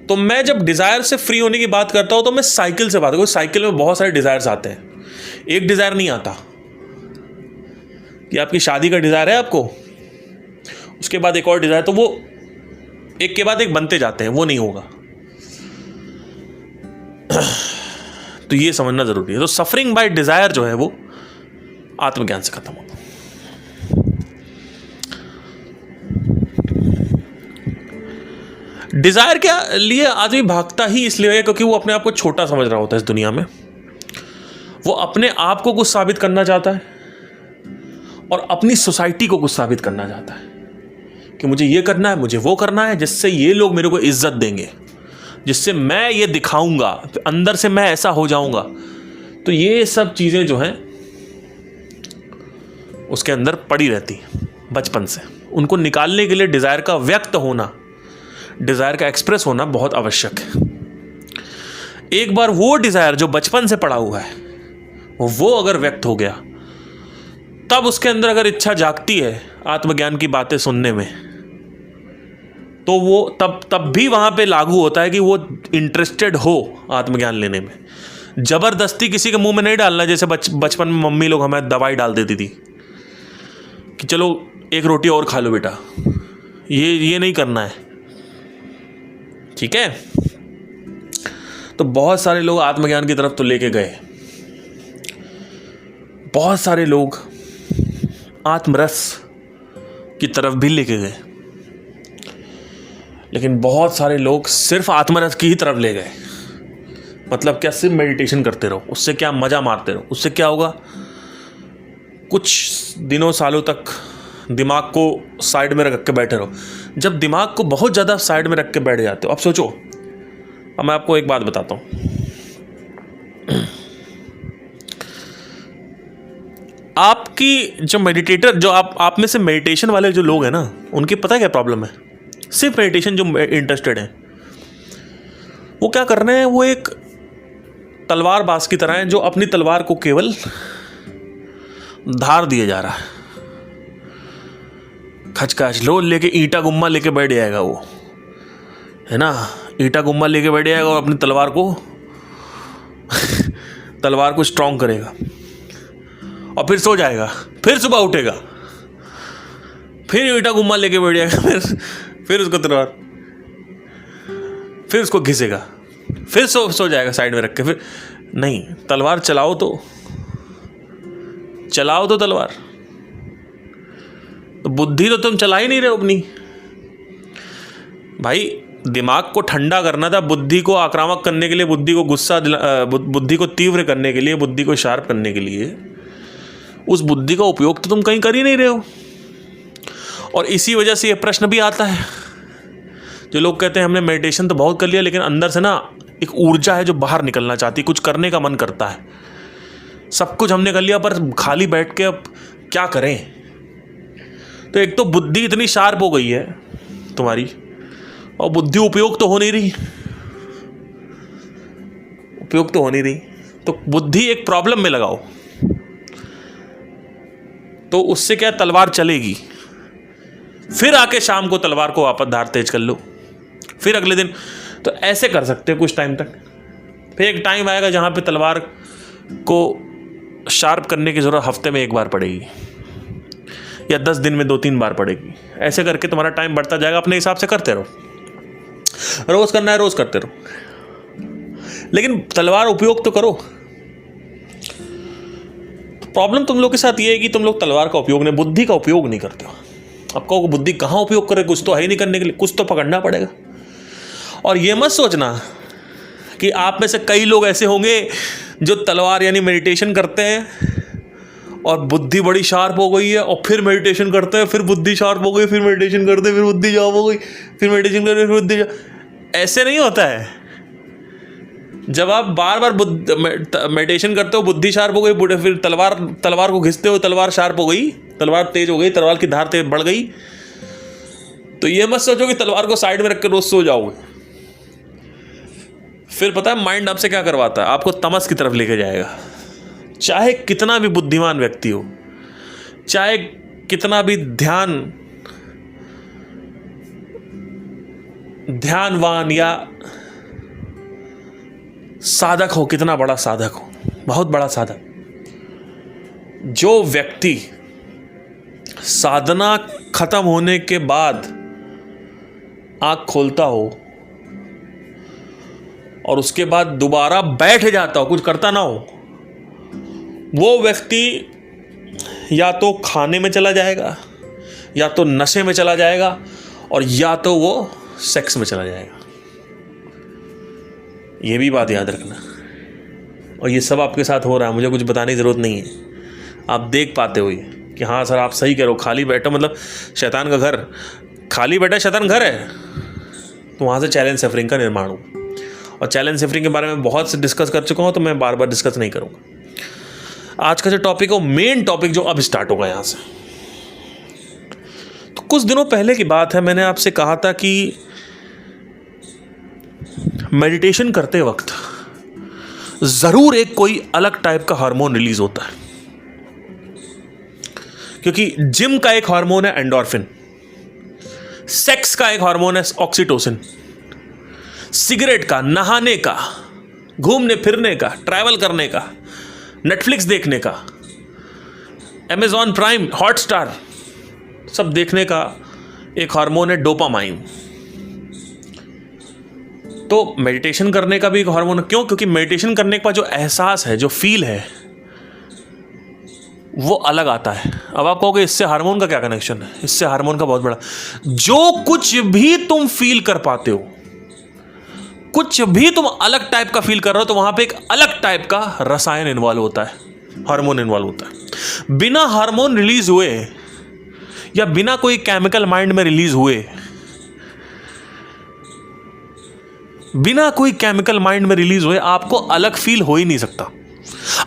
तो मैं जब डिजायर से फ्री होने की बात करता हूं तो मैं साइकिल से बात करता हूं। साइकिल में बहुत सारे डिजायर्स आते हैं, एक डिजायर नहीं आता कि आपकी शादी का डिजायर है आपको, उसके बाद एक और डिजायर, तो वो एक के बाद एक बनते जाते हैं, वो नहीं होगा। तो ये समझना जरूरी है। तो सफरिंग बाय डिजायर जो है वो आत्मज्ञान से खत्म होगा। डिजायर क्या लिए आदमी भागता ही इसलिए है क्योंकि वो अपने आप को छोटा समझ रहा होता है इस दुनिया में। वो अपने आप को कुछ साबित करना चाहता है और अपनी सोसाइटी को कुछ साबित करना चाहता है कि मुझे ये करना है, मुझे वो करना है, जिससे ये लोग मेरे को इज्जत देंगे, जिससे मैं ये दिखाऊंगा, अंदर से मैं ऐसा हो जाऊंगा। तो ये सब चीजें जो हैं उसके अंदर पड़ी रहती हैं बचपन से। उनको निकालने के लिए डिजायर का व्यक्त होना, डिजायर का एक्सप्रेस होना बहुत आवश्यक है। एक बार वो डिजायर जो बचपन से पड़ा हुआ है वो अगर व्यक्त हो गया, तब उसके अंदर अगर इच्छा जागती है आत्मज्ञान की बातें सुनने में, तो वो तब भी वहां पे लागू होता है कि वो इंटरेस्टेड हो आत्मज्ञान लेने में। जबरदस्ती किसी के मुंह में नहीं डालना, जैसे बचपन में मम्मी लोग हमें दवाई डाल देती थी कि चलो एक रोटी और खा लो बेटा, ये नहीं करना है, ठीक है। तो बहुत सारे लोग आत्मज्ञान की तरफ तो लेके गए, बहुत सारे लोग आत्मरस की तरफ भी लेके गए, लेकिन बहुत सारे लोग सिर्फ आत्मरस की ही तरफ ले गए। मतलब क्या, सिर्फ मेडिटेशन करते रहो, उससे क्या मजा मारते रहो, उससे क्या होगा, कुछ दिनों सालों तक दिमाग को साइड में रख के बैठे रहो। जब दिमाग को बहुत ज़्यादा साइड में रख के बैठ जाते हो, अब सोचो, अब मैं आपको एक बात बताता हूँ। आपकी जो मेडिटेटर, जो आप में से मेडिटेशन वाले जो लोग हैं ना, उनकी पता है क्या प्रॉब्लम है? सिर्फ मेडिटेशन जो इंटरेस्टेड हैं, वो क्या कर रहे हैं, वो एक तलवारबाज की तरह है जो अपनी तलवार को केवल धार दिए जा रहा है। खचकाच लो लेके ईंटा गुम्मा लेके बैठ जाएगा वो, है ना, ईंटा गुम्मा लेके बैठ जाएगा और अपनी तलवार को स्ट्रांग करेगा और फिर सो जाएगा, फिर सुबह उठेगा, फिर ईंटा गुम्मा लेके बैठ जाएगा, फिर उसको तलवार, फिर उसको घिसेगा, फिर सो जाएगा साइड में रख के। फिर नहीं, तलवार चलाओ तो तलवार। तो बुद्धि तो तुम चला ही नहीं रहे हो अपनी। भाई दिमाग को ठंडा करना था, बुद्धि को आक्रामक करने के लिए, बुद्धि को बुद्धि को तीव्र करने के लिए, बुद्धि को शार्प करने के लिए, उस बुद्धि का उपयोग तो तुम कहीं कर ही नहीं रहे हो। और इसी वजह से ये प्रश्न भी आता है, जो लोग कहते हैं हमने मेडिटेशन तो बहुत कर लिया, लेकिन अंदर से ना एक ऊर्जा है जो बाहर निकलना चाहती, कुछ करने का मन करता है। सब कुछ हमने कर लिया पर खाली बैठ के अब क्या करें। तो एक तो बुद्धि इतनी शार्प हो गई है तुम्हारी, और बुद्धि उपयोग तो हो नहीं रही, तो बुद्धि एक प्रॉब्लम में लगाओ, तो उससे क्या तलवार चलेगी। फिर आके शाम को तलवार को वापस धार तेज कर लो, फिर अगले दिन। तो ऐसे कर सकते हो कुछ टाइम तक। फिर एक टाइम आएगा जहां पे तलवार को शार्प करने की जरूरत हफ्ते में एक बार पड़ेगी, या 10 दिन में 2-3 बार पड़ेगी। ऐसे करके तुम्हारा टाइम बढ़ता जाएगा। अपने हिसाब से करते रहो, रोज करना है रोज करते रहो, लेकिन तलवार उपयोग तो करो। प्रॉब्लम तुम लोग के साथ ये है कि तुम लोग तलवार का उपयोग नहीं, बुद्धि का उपयोग नहीं करते हो। अब कहो बुद्धि कहाँ उपयोग करे, कुछ तो है ही नहीं करने के लिए, कुछ तो पकड़ना पड़ेगा। और ये मत सोचना कि आप में से कई लोग ऐसे होंगे जो तलवार यानी मेडिटेशन करते हैं और बुद्धि बड़ी शार्प हो गई है, और फिर मेडिटेशन करते हैं, फिर बुद्धि शार्प हो गई, फिर मेडिटेशन करते हैं, फिर बुद्धि शार्प हो गई, फिर मेडिटेशन करते हैं, फिर बुद्धि। ऐसे नहीं होता है। जब आप बार बार मेडिटेशन करते हो, बुद्धि शार्प हो गई, फिर तलवार को घिसते हो, तलवार शार्प हो गई, तलवार तेज हो गई, तलवार की धार तेज बढ़ गई, तो ये मत सोचो कि तलवार को साइड में रख कर रोज सो जाओगे। फिर पता है माइंड आपसे क्या करवाता है, आपको तमस की तरफ लेके जाएगा। चाहे कितना भी बुद्धिमान व्यक्ति हो, चाहे कितना भी ध्यानवान या साधक हो, कितना बड़ा साधक हो, बहुत बड़ा साधक, जो व्यक्ति साधना खत्म होने के बाद आंख खोलता हो और उसके बाद दोबारा बैठ जाता हो, कुछ करता ना हो, वो व्यक्ति या तो खाने में चला जाएगा, या तो नशे में चला जाएगा, और या तो वो सेक्स में चला जाएगा। ये भी बात याद रखना। और ये सब आपके साथ हो रहा है, मुझे कुछ बताने की ज़रूरत नहीं है, आप देख पाते हो ये कि हाँ सर आप सही कह रहे हो, खाली बैठो मतलब शैतान का घर, खाली बैठा शैतान घर है। तो वहाँ से चैलेंज सफरिंग का निर्माण हो। और चैलेंज सफरिंग के बारे में बहुत से डिस्कस कर चुका हूँ, तो मैं बार बार डिस्कस नहीं करूँगा। आज का जो टॉपिक है वो मेन टॉपिक जो अब स्टार्ट होगा यहाँ से। तो कुछ दिनों पहले की बात है, मैंने आपसे कहा था कि मेडिटेशन करते वक्त ज़रूर एक कोई अलग टाइप का हार्मोन रिलीज होता है, क्योंकि जिम का एक हार्मोन है एंडोर्फिन, सेक्स का एक हार्मोन है ऑक्सीटोसिन, सिगरेट का, नहाने का, घूमने फिरने का, ट्रैवल करने का, नेटफ्लिक्स देखने का, अमेज़ॉन प्राइम, हॉटस्टार सब देखने का एक हार्मोन है डोपामाइन। तो मेडिटेशन करने का भी एक हार्मोन, क्यों? क्योंकि मेडिटेशन करने के बाद जो एहसास है, जो फील है, वो अलग आता है। अब आप कहोगे इससे हार्मोन का क्या कनेक्शन है? इससे हार्मोन का बहुत बड़ा, जो कुछ भी तुम फील कर पाते हो, कुछ भी तुम अलग टाइप का फील कर रहे हो, तो वहां पे एक अलग टाइप का रसायन इन्वॉल्व होता है, हार्मोन इन्वॉल्व होता है। बिना हार्मोन रिलीज हुए या बिना कोई केमिकल माइंड में रिलीज हुए, बिना कोई केमिकल माइंड में रिलीज हुए आपको अलग फील हो ही नहीं सकता।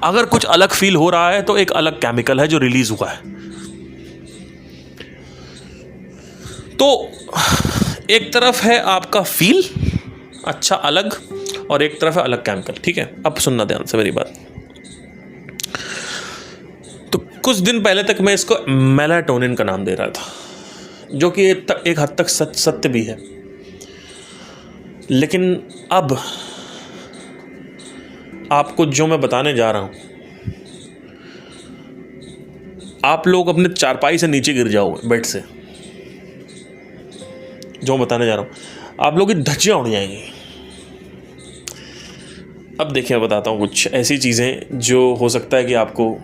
अगर कुछ अलग फील हो रहा है तो एक अलग केमिकल है जो रिलीज हुआ है। तो एक तरफ है आपका फील अच्छा अलग, और एक तरफ है अलग केमिकल। ठीक है, अब सुनना ध्यान से मेरी बात। तो कुछ दिन पहले तक मैं इसको मेलाटोनिन का नाम दे रहा था, जो कि एक हद तक सत्य भी है। लेकिन अब आपको जो मैं बताने जा रहा हूं, आप लोग अपने चारपाई से नीचे गिर जाओगे, बेड से। जो मैं बताने जा रहा हूं आप लोग की धज्जियां उड़ जाएंगी। अब देखिए, मैं बताता हूं कुछ ऐसी चीज़ें जो हो सकता है कि आपको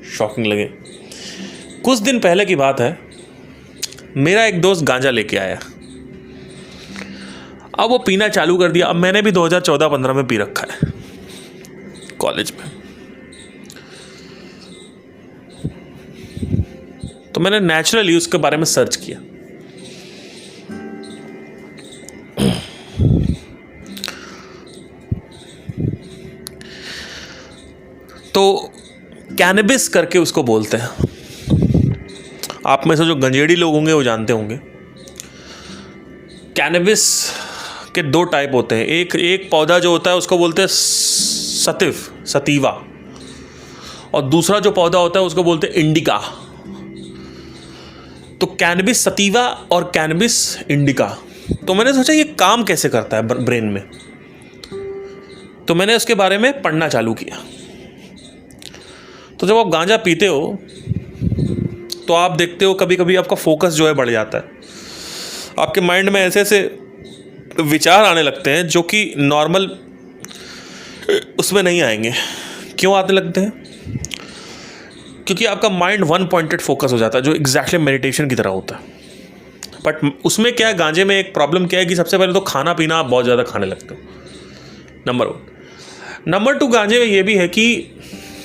शॉकिंग लगे। कुछ दिन पहले की बात है, मेरा एक दोस्त गांजा लेके आया। अब वो पीना चालू कर दिया। अब मैंने भी 2014-15 में पी रखा है कॉलेज में। तो मैंने नेचुरली उसके बारे में सर्च किया। तो कैनबिस करके उसको बोलते हैं। आप में से जो गंजेड़ी लोग होंगे वो जानते होंगे। कैनबिस के दो टाइप होते हैं। एक पौधा जो होता है उसको बोलते हैं सतीवा, और दूसरा जो पौधा होता है उसको बोलते हैं इंडिका। तो कैनबिस सतीवा और कैनबिस इंडिका। तो मैंने सोचा ये काम कैसे करता है ब्रेन में, तो मैंने उसके बारे में पढ़ना चालू किया। तो जब आप गांजा पीते हो तो आप देखते हो कभी कभी आपका फोकस जो है बढ़ जाता है। आपके माइंड में ऐसे ऐसे विचार आने लगते हैं जो कि नॉर्मल उसमें नहीं आएंगे। क्यों आने लगते हैं? क्योंकि आपका माइंड वन पॉइंटेड फोकस हो जाता है, जो एग्जैक्टली मेडिटेशन की तरह होता है। बट उसमें क्या है, गांजे में एक प्रॉब्लम क्या है कि सबसे पहले तो खाना पीना आप बहुत ज़्यादा खाने लगते हो, नंबर 1। नंबर 2, गांजे में ये भी है कि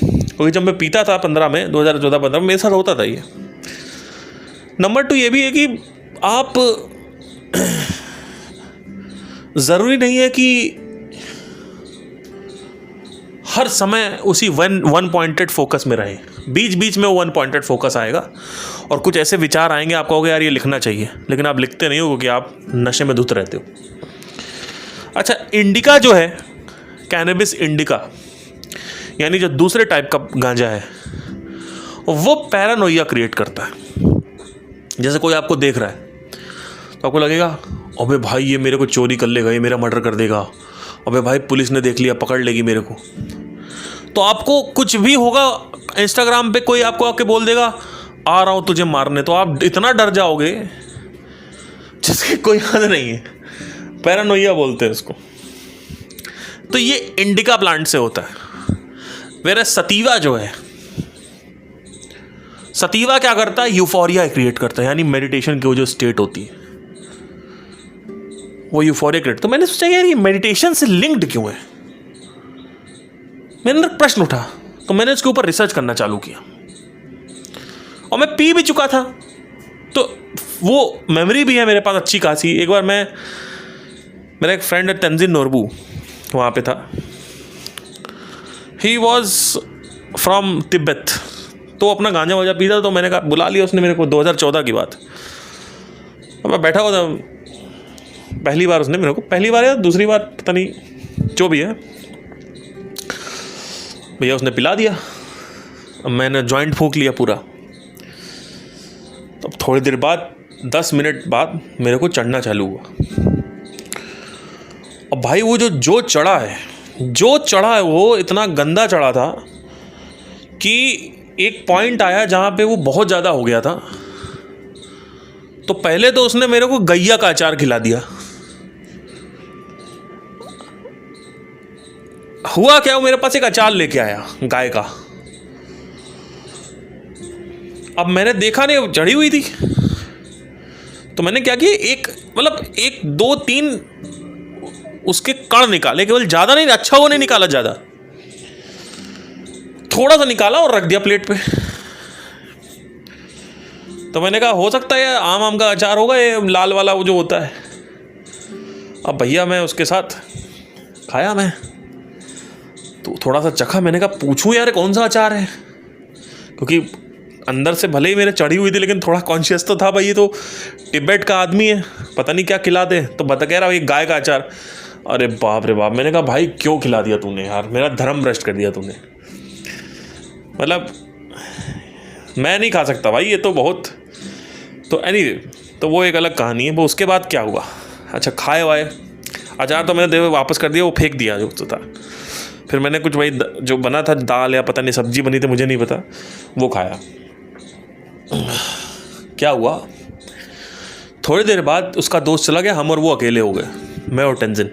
क्योंकि जब मैं पीता था 2014-15 में मेरे साथ होता था ये। नंबर 2 ये भी है कि आप ज़रूरी नहीं है कि हर समय उसी वन पॉइंटेड फोकस में रहें। बीच बीच में वन पॉइंटेड फोकस आएगा और कुछ ऐसे विचार आएंगे, आप कहोगे यार ये लिखना चाहिए, लेकिन आप लिखते नहीं हो क्योंकि आप नशे में धुत रहते हो। अच्छा, इंडिका जो है, कैनबिस इंडिका, यानी जो दूसरे टाइप का गांजा है, वो पैरानोइया क्रिएट करता है। जैसे कोई आपको देख रहा है तो आपको लगेगा अबे भाई ये मेरे को चोरी कर लेगा, ये मेरा मर्डर कर देगा, अबे भाई पुलिस ने देख लिया पकड़ लेगी मेरे को। तो आपको कुछ भी होगा, इंस्टाग्राम पे कोई आपको आके बोल देगा आ रहा हूँ तुझे मारने, तो आप इतना डर जाओगे जिसकी कोई हद नहीं है। पैरानोइया बोलते हैं इसको। तो ये इंडिका प्लांट से होता है। वेरा सतीवा जो है, सतीवा क्या करता है, यूफोरिया क्रिएट करता है, यानी मेडिटेशन की वो जो स्टेट होती है वो यूफोरिया क्रिएट। तो मैंने सोचा यार ये मेडिटेशन से लिंक्ड क्यों है, मेरे अंदर प्रश्न उठा, तो मैंने इसके ऊपर रिसर्च करना चालू किया और मैं पी भी चुका था, तो वो मेमोरी भी है मेरे पास अच्छी खासी। एक बार मेरा एक फ्रेंड है तेंजिन नोरबू, वहाँ पे था, ही वॉज फ्रॉम तिब्बत, तो अपना गांजा वाजा पीता, तो मैंने कहा बुला लिया उसने मेरे को, 2014 की बात। और मैं बैठा हुआ था, पहली बार उसने मेरे को, पहली बार या दूसरी बार पता नहीं, जो भी है, भैया उसने पिला दिया। अब मैंने जॉइंट फूंक लिया पूरा। तो थोड़ी देर बाद 10 मिनट बाद मेरे को चढ़ना चालू हुआ। अब भाई वो जो चढ़ा है वो इतना गंदा चढ़ा था कि एक पॉइंट आया जहाँ पे वो बहुत ज़्यादा हो गया था। तो पहले तो उसने मेरे को गैया का अचार खिला दिया। हुआ क्या, वो मेरे पास एक अचार लेके आया गाय का। अब मैंने देखा नहीं, चढ़ी हुई थी, तो मैंने क्या किया, एक 2-3 उसके कण निकाले, केवल ज़्यादा नहीं, अच्छा वो नहीं निकाला ज़्यादा, थोड़ा सा निकाला और रख दिया प्लेट पे। तो मैंने कहा हो सकता है आम का अचार होगा, ये लाल वाला वो जो होता है। अब भैया मैं उसके साथ खाया, मैं तो थोड़ा सा चखा, मैंने कहा पूछूं यार कौन सा अचार है, क्योंकि अंदर से भले ही मेरे चढ़ी हुई थी लेकिन थोड़ा कॉन्शियस तो था भाई ये तो तिब्बत का आदमी है, पता नहीं क्या खिला दे। तो बता कह रहा भाई गाय का अचार। अरे बाप रे बाप, मैंने कहा भाई क्यों खिला दिया तूने यार, मेरा धर्म भ्रष्ट कर दिया तूने, मतलब मैं नहीं खा सकता भाई ये तो बहुत। तो एनीवे, तो वो एक अलग कहानी है। वो उसके बाद क्या हुआ, अच्छा खाए वाए अचार तो मैंने दे वापस कर दिया, वो फेंक दिया जो तो था। फिर मैंने कुछ वही जो बना था दाल या पता नहीं सब्जी बनी थी, मुझे नहीं पता, वो खाया। क्या हुआ, थोड़ी देर बाद उसका दोस्त चला गया, हम और वो अकेले हो गए, मैं और टेंजिन।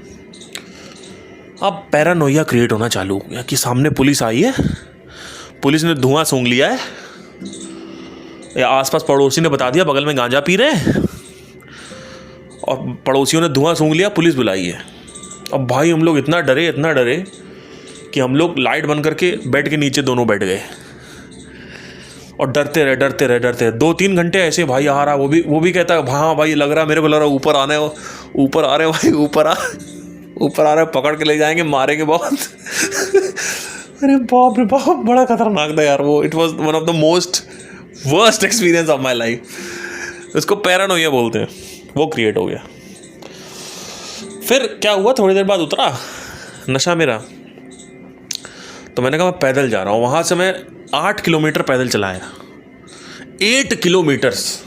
अब पैरानोइया क्रिएट होना चालू हो गया कि सामने पुलिस आई है, पुलिस ने धुआं सूंघ लिया है, या आसपास पड़ोसी ने बता दिया बगल में गांजा पी रहे हैं, और पड़ोसियों ने धुआं सूंघ लिया, पुलिस बुलाई है। अब भाई हम लोग इतना डरे कि हम लोग लाइट बंद करके बेड के नीचे दोनों बैठ गए और डरते रहे 2-3 घंटे ऐसे। भाई आ रहा, वो भी कहता है हाँ भाई लग रहा, मेरे को लग रहा ऊपर आने, ऊपर आ रहे भाई, ऊपर आ रहे, पकड़ के ले जाएंगे, मारेंगे बहुत। अरे बाप रे बाप, बड़ा खतरनाक था यार वो। It was one of the most worst experience of my life. उसको पैरानोइया बोलते हैं, वो क्रिएट हो गया। फिर क्या हुआ, थोड़ी देर बाद उतरा नशा मेरा, तो मैंने कहा मैं पैदल जा रहा हूँ। वहाँ से मैं 8 किलोमीटर पैदल चलाया, 8 किलोमीटर्स।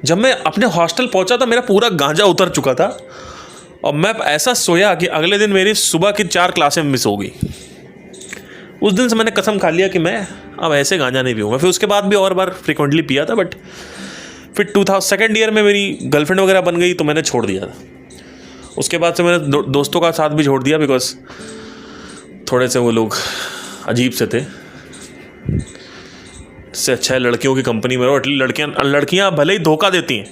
जब मैं अपने हॉस्टल पहुँचा था मेरा पूरा गांजा उतर चुका था, और मैं ऐसा सोया कि अगले दिन मेरी सुबह की 4 क्लासें मिस हो गई। उस दिन से मैंने कसम खा लिया कि मैं अब ऐसे गांजा नहीं पीऊँगा। फिर उसके बाद भी और बार फ्रिक्वेंटली पिया था, बट फिर 2nd ईयर में मेरी गर्लफ्रेंड वगैरह बन गई तो मैंने छोड़ दिया था। उसके बाद से मैंने दोस्तों का साथ भी छोड़ दिया, बिकॉज थोड़े से वो लोग अजीब से थे। इससे अच्छा है लड़कियों की कंपनी में रहो। एटलीस्ट लड़कियां भले ही धोखा देती हैं,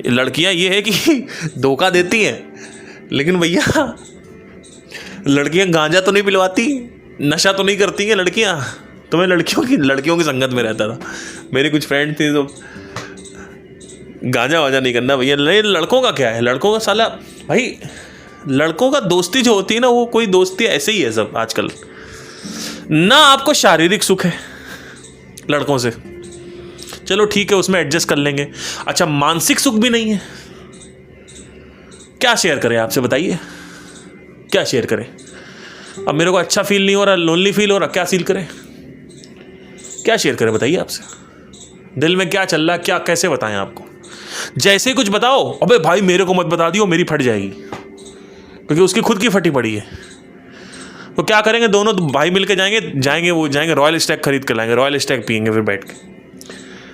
लड़कियां ये है कि धोखा देती हैं, लेकिन भैया लड़कियां गांजा तो नहीं पिलवाती, नशा तो नहीं करती हैं लड़कियां। तो मैं लड़कियों की संगत में रहता था। मेरी कुछ फ्रेंड थी तो गांजा वाजा नहीं करना भैया। लड़कों का क्या है, लड़कों का साला भाई, लड़कों का दोस्ती जो होती है ना, वो कोई दोस्ती ऐसे ही है सब आजकल। ना आपको शारीरिक सुख है लड़कों से, चलो ठीक है उसमें एडजस्ट कर लेंगे। अच्छा, मानसिक सुख भी नहीं है। क्या शेयर करें आपसे बताइए, क्या शेयर करें? अब मेरे को अच्छा फील नहीं हो रहा, लोनली फील हो रहा, क्या फील करें, क्या शेयर करें बताइए आपसे? दिल में क्या चल रहा है, क्या कैसे बताएं आपको? जैसे कुछ बताओ, अबे भाई मेरे को मत बता दियो, मेरी फट जाएगी, क्योंकि उसकी खुद की फटी पड़ी है। तो क्या करेंगे, दोनों भाई मिलके जाएंगे रॉयल स्टैग खरीद कर लाएंगे, रॉयल स्टैग पियेंगे फिर बैठ के,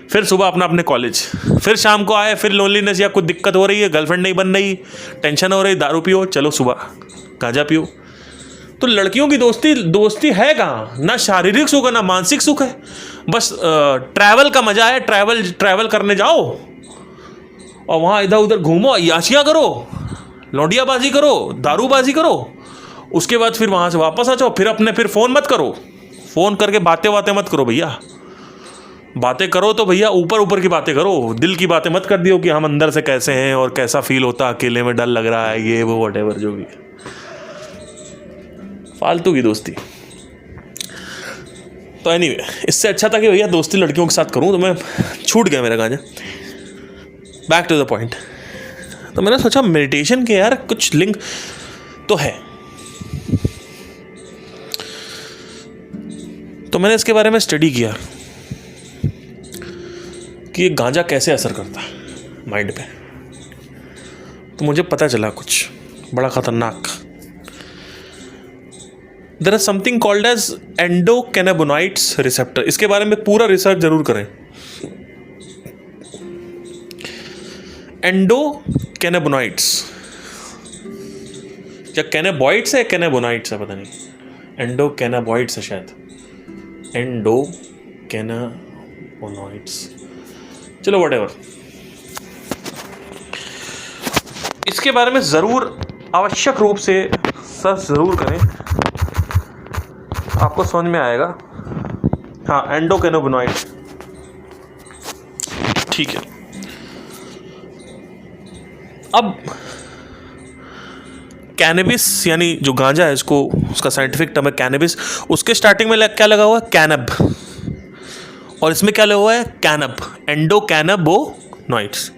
फिर सुबह अपने कॉलेज, फिर शाम को आए, फिर लोनलीनेस या कुछ दिक्कत हो रही है, गर्लफ्रेंड नहीं बन रही, टेंशन हो रही, दारू पियो, चलो सुबह गांजा पियो। तो लड़कियों की दोस्ती है कहाँ? ना शारीरिक सुख है ना मानसिक सुख है, बस ट्रैवल का मजा है। ट्रैवल करने जाओ और वहाँ इधर उधर घूमो, याशियाँ करो, लौंडियाबाजी करो, दारूबाजी करो, उसके बाद फिर वहाँ से वापस आ जाओ, फिर फ़ोन मत करो, फ़ोन करके बातें मत करो भैया। बातें करो तो भैया ऊपर की बातें करो, दिल की बातें मत कर दियो कि हम अंदर से कैसे हैं और कैसा फील होता, अकेले में डर लग रहा है, ये वो व्हाटएवर जो भी है, फालतू की दोस्ती। तो एनीवे, इससे अच्छा था कि भैया दोस्ती लड़कियों के साथ करूं, तो मैं छूट गया मेरा गांजा। Back to the point. तो मैंने सोचा मेडिटेशन के यार कुछ लिंक तो है, तो मैंने इसके बारे में स्टडी किया कि ये गांजा कैसे असर करता है माइंड पे। तो मुझे पता चला कुछ बड़ा खतरनाक। There is something called as endocannabinoids receptor. इसके बारे में पूरा रिसर्च जरूर करें। एंडोकैनाबोनाइड्स या कैनाबॉइड्स है, कैनाबोनाइड्स है, पता नहीं, एंडोकैनाबॉइड्स है शायद, एंडोकैनाबोनाइड्स, चलो व्हाटएवर। इसके बारे में ज़रूर आवश्यक रूप से सर्च ज़रूर करें, आपको समझ में आएगा। हाँ, एंडोकैनाबोनाइड, ठीक है। अब कैनबिस यानी जो गांजा है, इसको उसका साइंटिफिक टर्म है कैनबिस, उसके स्टार्टिंग में क्या लगा हुआ है? कैनब, और इसमें क्या लगा हुआ है? कैनब, एंडोकैनाबोनाइड्स।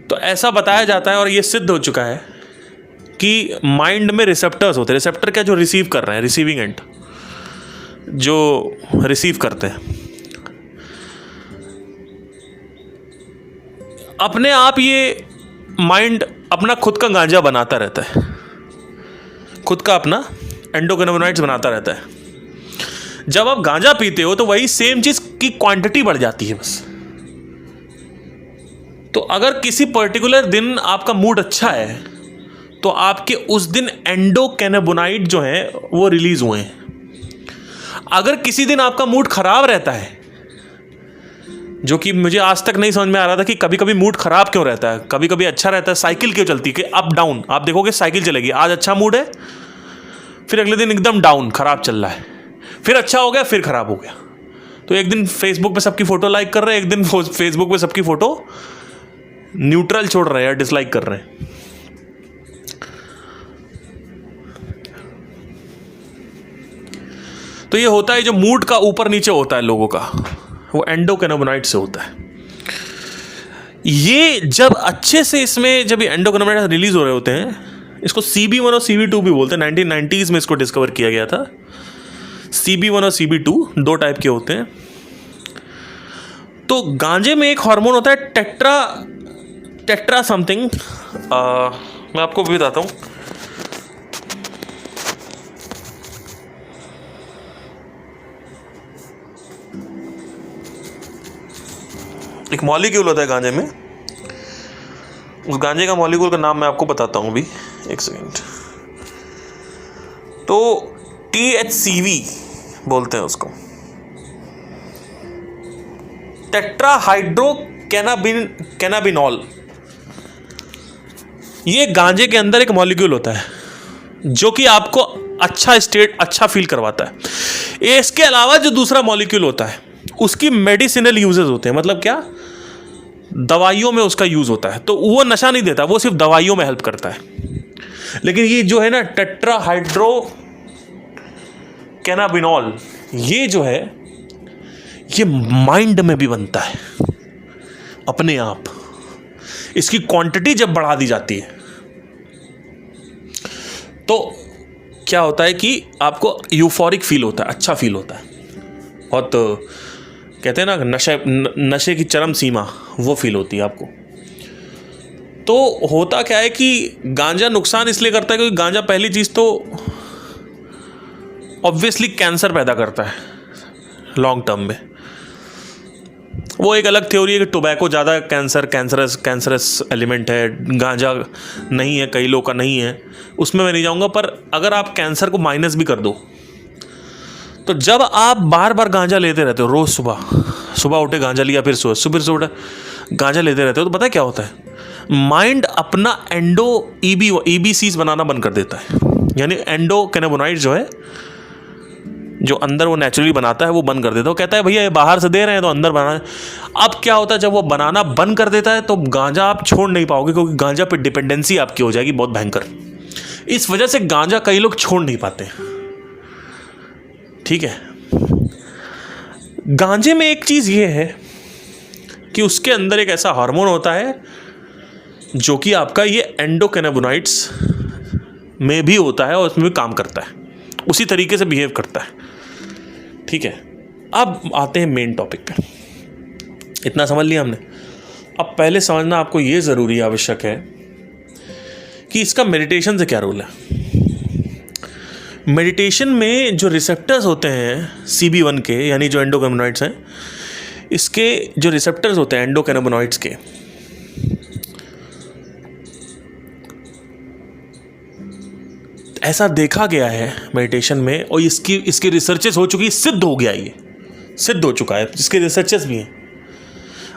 तो ऐसा बताया जाता है और ये सिद्ध हो चुका है कि माइंड में रिसेप्टर्स होते हैं। रिसेप्टर क्या? जो रिसीव कर रहे हैं, रिसीविंग एंड, जो रिसीव करते हैं। अपने आप ये माइंड अपना खुद का गांजा बनाता रहता है, खुद का अपना एंडोकैनाबोनाइड्स बनाता रहता है। जब आप गांजा पीते हो तो वही सेम चीज की क्वांटिटी बढ़ जाती है बस। तो अगर किसी पर्टिकुलर दिन आपका मूड अच्छा है तो आपके उस दिन एंडोकैनाबोनाइड जो है वो रिलीज हुए हैं। अगर किसी दिन आपका मूड खराब रहता है, जो कि मुझे आज तक नहीं समझ में आ रहा था कि कभी कभी मूड खराब क्यों रहता है, कभी कभी अच्छा रहता है, साइकिल क्यों चलती है कि अप डाउन। आप देखोगे साइकिल चलेगी, आज अच्छा मूड है, फिर अगले दिन एकदम डाउन, खराब चल रहा है, फिर अच्छा हो गया, फिर खराब हो गया। तो एक दिन फेसबुक पे सबकी फोटो लाइक कर रहे हैं, एक दिन फेसबुक पे सबकी फोटो न्यूट्रल छोड़ रहे हैं या डिसलाइक कर रहे हैं। तो ये होता है जो मूड का ऊपर नीचे होता है लोगों का, वो एंडोकैनाबोनाइड से होता है। ये जब अच्छे से इसमें जब ये एंडोकैनाबोनाइड रिलीज हो रहे होते हैं, इसको CB1 और CB2 भी बोलते हैं। 1990s में इसको डिस्कवर किया गया था। CB1 और CB2 दो टाइप के होते हैं। तो गांजे में एक हार्मोन होता है टेट्रा समथिंग, मैं आपको भी बताता हूँ। एक मॉलिक्यूल होता है गांजे में, उस गांजे का मॉलिक्यूल का नाम मैं आपको बताता हूँ अभी, एक सेकेंड। तो THCV बोलते हैं उसको, टेट्रा हाइड्रो कैनाबिनॉल। ये गांजे के अंदर एक मॉलिक्यूल होता है जो कि आपको अच्छा फील करवाता है। इसके अलावा जो दूसरा मॉलिक्यूल होता है उसकी मेडिसिनल यूजेस होते हैं। मतलब क्या? दवाइयों में उसका यूज होता है। तो वो नशा नहीं देता, वो सिर्फ दवाइयों में हेल्प करता है। लेकिन ये जो है ना टेट्रा हाइड्रो कैनाबिनॉल, ये जो है ये माइंड में भी बनता है अपने आप। इसकी क्वांटिटी जब बढ़ा दी जाती है तो क्या होता है कि आपको यूफोरिक फील होता है, अच्छा फील होता है, और तो कहते हैं ना नशे की चरम सीमा वो फील होती है आपको। तो होता क्या है कि गांजा नुकसान इसलिए करता है क्योंकि गांजा पहली चीज़ तो ऑब्वियसली कैंसर पैदा करता है लॉन्ग टर्म में। वो एक अलग थ्योरी है कि टोबैको ज़्यादा कैंसरस एलिमेंट है, गांजा नहीं है, कई लोग का नहीं है, उसमें मैं नहीं जाऊंगा। पर अगर आप कैंसर को माइनस भी कर दो तो जब आप बार बार गांजा लेते रहते हो, रोज़ सुबह उठे गांजा लिया, फिर सुबह उठे गांजा लेते रहते हो, तो पता है क्या होता है, माइंड अपना एंडो ईबीसीज बनाना बंद कर देता है। यानी एंडो कैनाबिनॉइड जो है, जो अंदर वो नेचुरली बनाता है, वो बंद कर देता है। वो कहता है भैया ये बाहर से दे रहे हैं तो अंदर बनाना है। अब क्या होता है, जब वो बनाना बंद कर देता है तो गांजा आप छोड़ नहीं पाओगे, क्योंकि गांजा पे डिपेंडेंसी आपकी हो जाएगी बहुत भयंकर। इस वजह से गांजा कई लोग छोड़ नहीं पाते। ठीक है, गांजे में एक चीज़ ये है कि उसके अंदर एक ऐसा हार्मोन होता है जो कि आपका ये एंडोकैनाबिनॉइड्स में भी होता है और उसमें भी काम करता है, उसी तरीके से बिहेव करता है। ठीक है, अब आते हैं मेन टॉपिक पे। इतना समझ लिया हमने। अब पहले समझना आपको ये ज़रूरी आवश्यक है कि इसका मेडिटेशन से क्या रोल है। मेडिटेशन में जो रिसेप्टर्स होते हैं CB1 के, यानी जो एंडोकैनाबिनॉइड्स हैं, इसके जो रिसेप्टर्स होते हैं एंडोकैनाबिनॉइड्स के, ऐसा देखा गया है मेडिटेशन में, और इसकी रिसर्चेस हो चुकी, सिद्ध हो गया, ये सिद्ध हो चुका है, इसके रिसर्चेस भी हैं।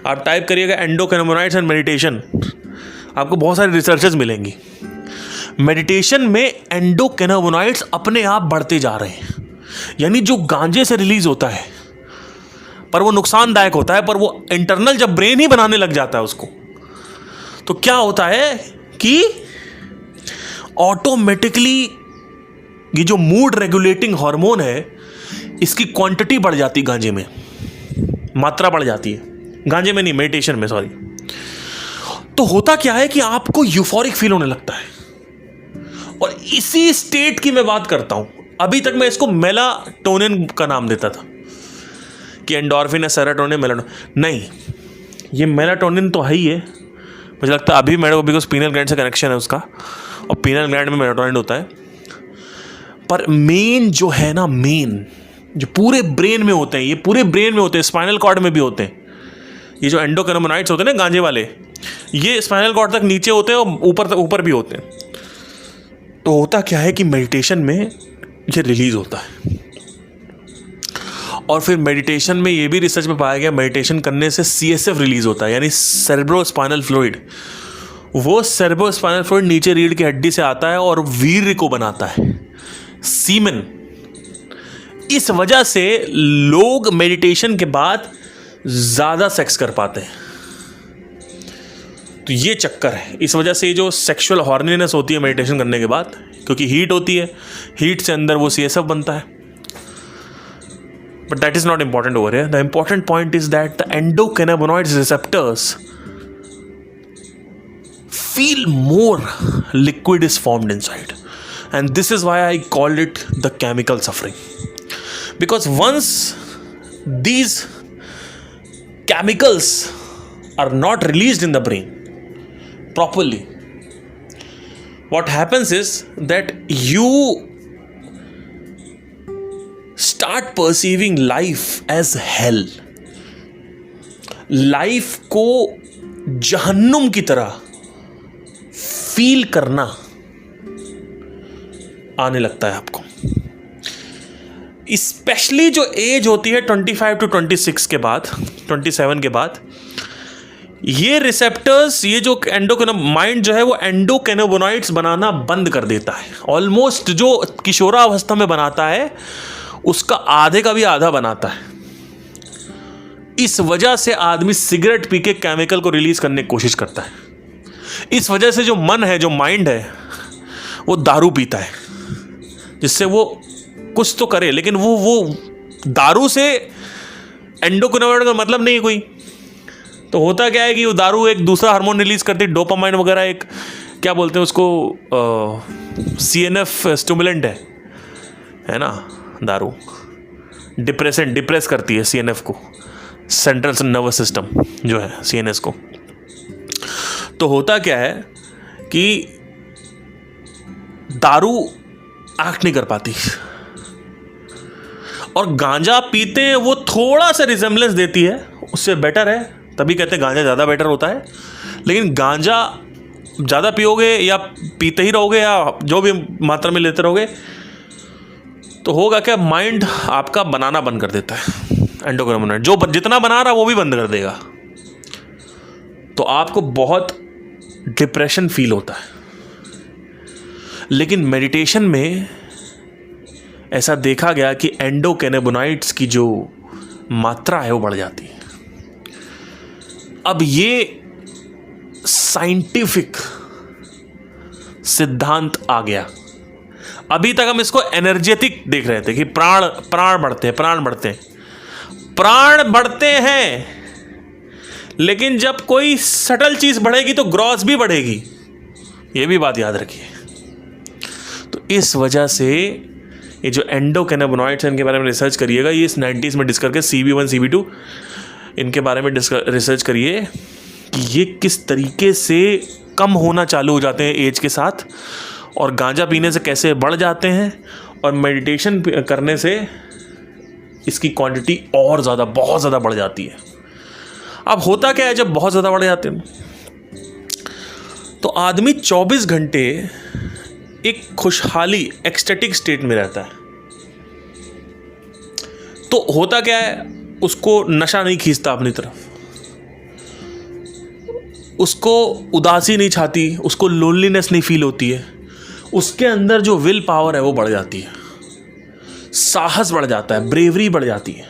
आप टाइप करिएगा एंडोकैनाबिनॉइड्स एंड मेडिटेशन, आपको बहुत सारी रिसर्चेस मिलेंगी। मेडिटेशन में एंडोकैनाबिनॉइड्स अपने आप बढ़ते जा रहे हैं। यानी जो गांजे से रिलीज होता है, पर वो नुकसानदायक होता है, पर वो इंटरनल जब ब्रेन ही बनाने लग जाता है उसको, तो क्या होता है कि ऑटोमेटिकली ये जो मूड रेगुलेटिंग हार्मोन है, इसकी क्वांटिटी बढ़ जाती है, गांजे में मात्रा बढ़ जाती है, गांजे में नहीं, मेडिटेशन में, सॉरी। तो होता क्या है कि आपको यूफोरिक फील होने लगता है, और इसी स्टेट की मैं बात करता हूं। अभी तक मैं इसको मेलाटोनिन का नाम देता था कि एंडोर्फिन है, सेरोटोनिन, मेलाटोनिन। नहीं, ये मेलाटोनिन तो है ही है, मुझे लगता है अभी मेरे को, बिकॉज पीनल ग्लैंड से कनेक्शन है उसका, और पीनल ग्लैंड में मेलाटोनिन होता है। पर मेन जो है ना, मेन जो पूरे ब्रेन में होते हैं, ये पूरे ब्रेन में होते हैं, स्पाइनल कॉर्ड में भी होते हैं। ये जो एंडोकैनाबिनॉइड्स होते हैं ना गांजे वाले, ये स्पाइनल कॉर्ड तक नीचे होते हैं और ऊपर भी होते हैं। तो होता क्या है कि मेडिटेशन में ये रिलीज होता है, और फिर मेडिटेशन में ये भी रिसर्च में पाया गया, मेडिटेशन करने से CSF रिलीज होता है, यानी सेरेब्रोस्पाइनल फ्लूइड। वो सेरेब्रोस्पाइनल फ्लूइड नीचे रीढ़ की हड्डी से आता है और वीर्य को बनाता है, सीमेन। इस वजह से लोग मेडिटेशन के बाद ज़्यादा सेक्स कर पाते हैं। तो ये चक्कर है, इस वजह से जो सेक्सुअल हॉर्नीनेस होती है मेडिटेशन करने के बाद, क्योंकि हीट होती है, हीट से अंदर वो CSF बनता है। But that is not important over here. The important point is that the endocannabinoids receptors feel more liquid is formed inside, and this is why I called it the chemical suffering, because once these chemicals are not released in the brain properly, what happens is that you start perceiving life as hell, life को जहन्नुम की तरह फील करना आने लगता है आपको। स्पेशली जो एज होती है 25 to 26 के बाद, 27 के बाद, ये रिसेप्टर्स, ये जो माइंड जो है वो एंडोकैनाबिनॉइड्स बनाना बंद कर देता है। ऑलमोस्ट जो किशोरावस्था में बनाता है उसका आधे का भी आधा बनाता है। इस वजह से आदमी सिगरेट पी के केमिकल को रिलीज करने की कोशिश करता है। इस वजह से जो मन है, जो माइंड है, वो दारू पीता है, जिससे वो कुछ तो करे, लेकिन वो दारू से एंडोक्रिनोइड का मतलब नहीं है कोई। तो होता क्या है कि वो दारू एक दूसरा हार्मोन रिलीज करती है, डोपामाइन वगैरह, एक क्या बोलते हैं उसको, CNF स्टिमुलेंट है ना दारू, डिप्रेस करती है CNF को, सेंट्रल नर्वस सिस्टम जो है CNS को। तो होता क्या है कि दारू एक्ट नहीं कर पाती, और गांजा पीते हैं वो थोड़ा सा रिजेम्बलेंस देती है, उससे बेटर है, तभी कहते हैं गांजा ज़्यादा बेटर होता है। लेकिन गांजा ज़्यादा पियोगे या पीते ही रहोगे या जो भी मात्रा में लेते रहोगे तो होगा क्या, माइंड आपका बनाना बंद कर देता है एंडोक्रिनोइड, जो जितना बना रहा वो भी बंद कर देगा। तो आपको बहुत डिप्रेशन फील होता है। लेकिन मेडिटेशन में ऐसा देखा गया कि एंडोकैनाबिनॉइड्स की जो मात्रा है वो बढ़ जाती है। अब ये साइंटिफिक सिद्धांत आ गया। अभी तक हम इसको एनर्जेटिक देख रहे थे कि प्राण बढ़ते हैं, लेकिन जब कोई सटल चीज बढ़ेगी तो ग्रॉस भी बढ़ेगी, ये भी बात याद रखिए। तो इस वजह से ये जो एंडोकैनाबिनॉइड्स हैं इनके बारे में रिसर्च करिएगा। ये इस 90s में डिस्कस करके CB1 CB2 इनके बारे में रिसर्च करिए कि ये किस तरीके से कम होना चालू हो जाते हैं एज के साथ, और गांजा पीने से कैसे बढ़ जाते हैं, और मेडिटेशन करने से इसकी क्वांटिटी और ज़्यादा, बहुत ज़्यादा बढ़ जाती है। अब होता क्या है जब बहुत ज़्यादा बढ़ जाते हैं तो आदमी 24 घंटे एक खुशहाली एक्सटेटिक स्टेट में रहता है। तो होता क्या है, उसको नशा नहीं खींचता अपनी तरफ, उसको उदासी नहीं छाती, उसको लोनलीनेस नहीं फील होती है, उसके अंदर जो विल पावर है वो बढ़ जाती है, साहस बढ़ जाता है, ब्रेवरी बढ़ जाती है,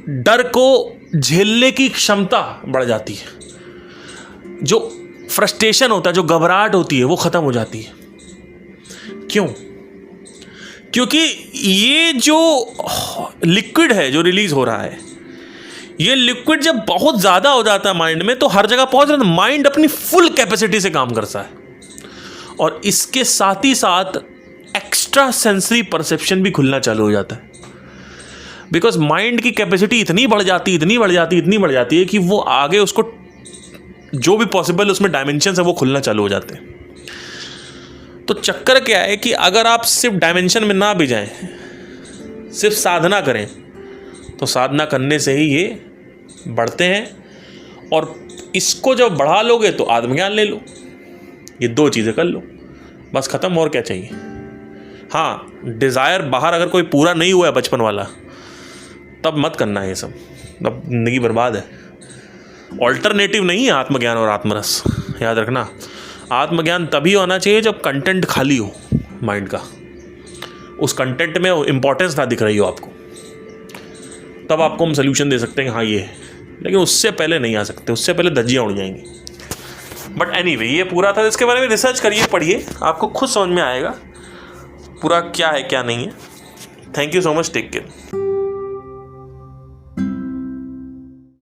डर को झेलने की क्षमता बढ़ जाती है, जो फ्रस्ट्रेशन होता है, जो घबराहट होती है वो खत्म हो जाती है। क्यों? क्योंकि ये जो लिक्विड है जो रिलीज हो रहा है, ये लिक्विड जब बहुत ज़्यादा हो जाता है माइंड में तो हर जगह पहुंच रहा है, माइंड अपनी फुल कैपेसिटी से काम करता है, और इसके साथ ही साथ एक्स्ट्रा सेंसरी परसेप्शन भी खुलना चालू हो जाता है। बिकॉज माइंड की कैपेसिटी इतनी बढ़ जाती है कि वो आगे उसको जो भी पॉसिबल उसमें डायमेंशंस है वो खुलना चालू हो जाते हैं। तो चक्कर क्या है कि अगर आप सिर्फ डायमेंशन में ना भी जाएं, सिर्फ साधना करें, तो साधना करने से ही ये बढ़ते हैं, और इसको जब बढ़ा लोगे तो आत्मज्ञान ले लो, ये दो चीज़ें कर लो, बस ख़त्म। और क्या चाहिए? हाँ, डिज़ायर बाहर अगर कोई पूरा नहीं हुआ है बचपन वाला, तब मत करना है ये सब, तब जिंदगी बर्बाद है। ऑल्टरनेटिव नहीं है आत्मज्ञान और आत्मरस, याद रखना। आत्मज्ञान तभी होना चाहिए जब कंटेंट खाली हो माइंड का, उस कंटेंट में इंपॉर्टेंस ना दिख रही हो आपको, तब आपको हम सोल्यूशन दे सकते हैं हाँ ये है, लेकिन उससे पहले नहीं आ सकते, उससे पहले धज्जियाँ उड़ जाएंगी। बट एनीवे, ये पूरा था। इसके बारे में रिसर्च करिए, पढ़िए, आपको खुद समझ में आएगा पूरा क्या है क्या नहीं है। Thank you so much, take care.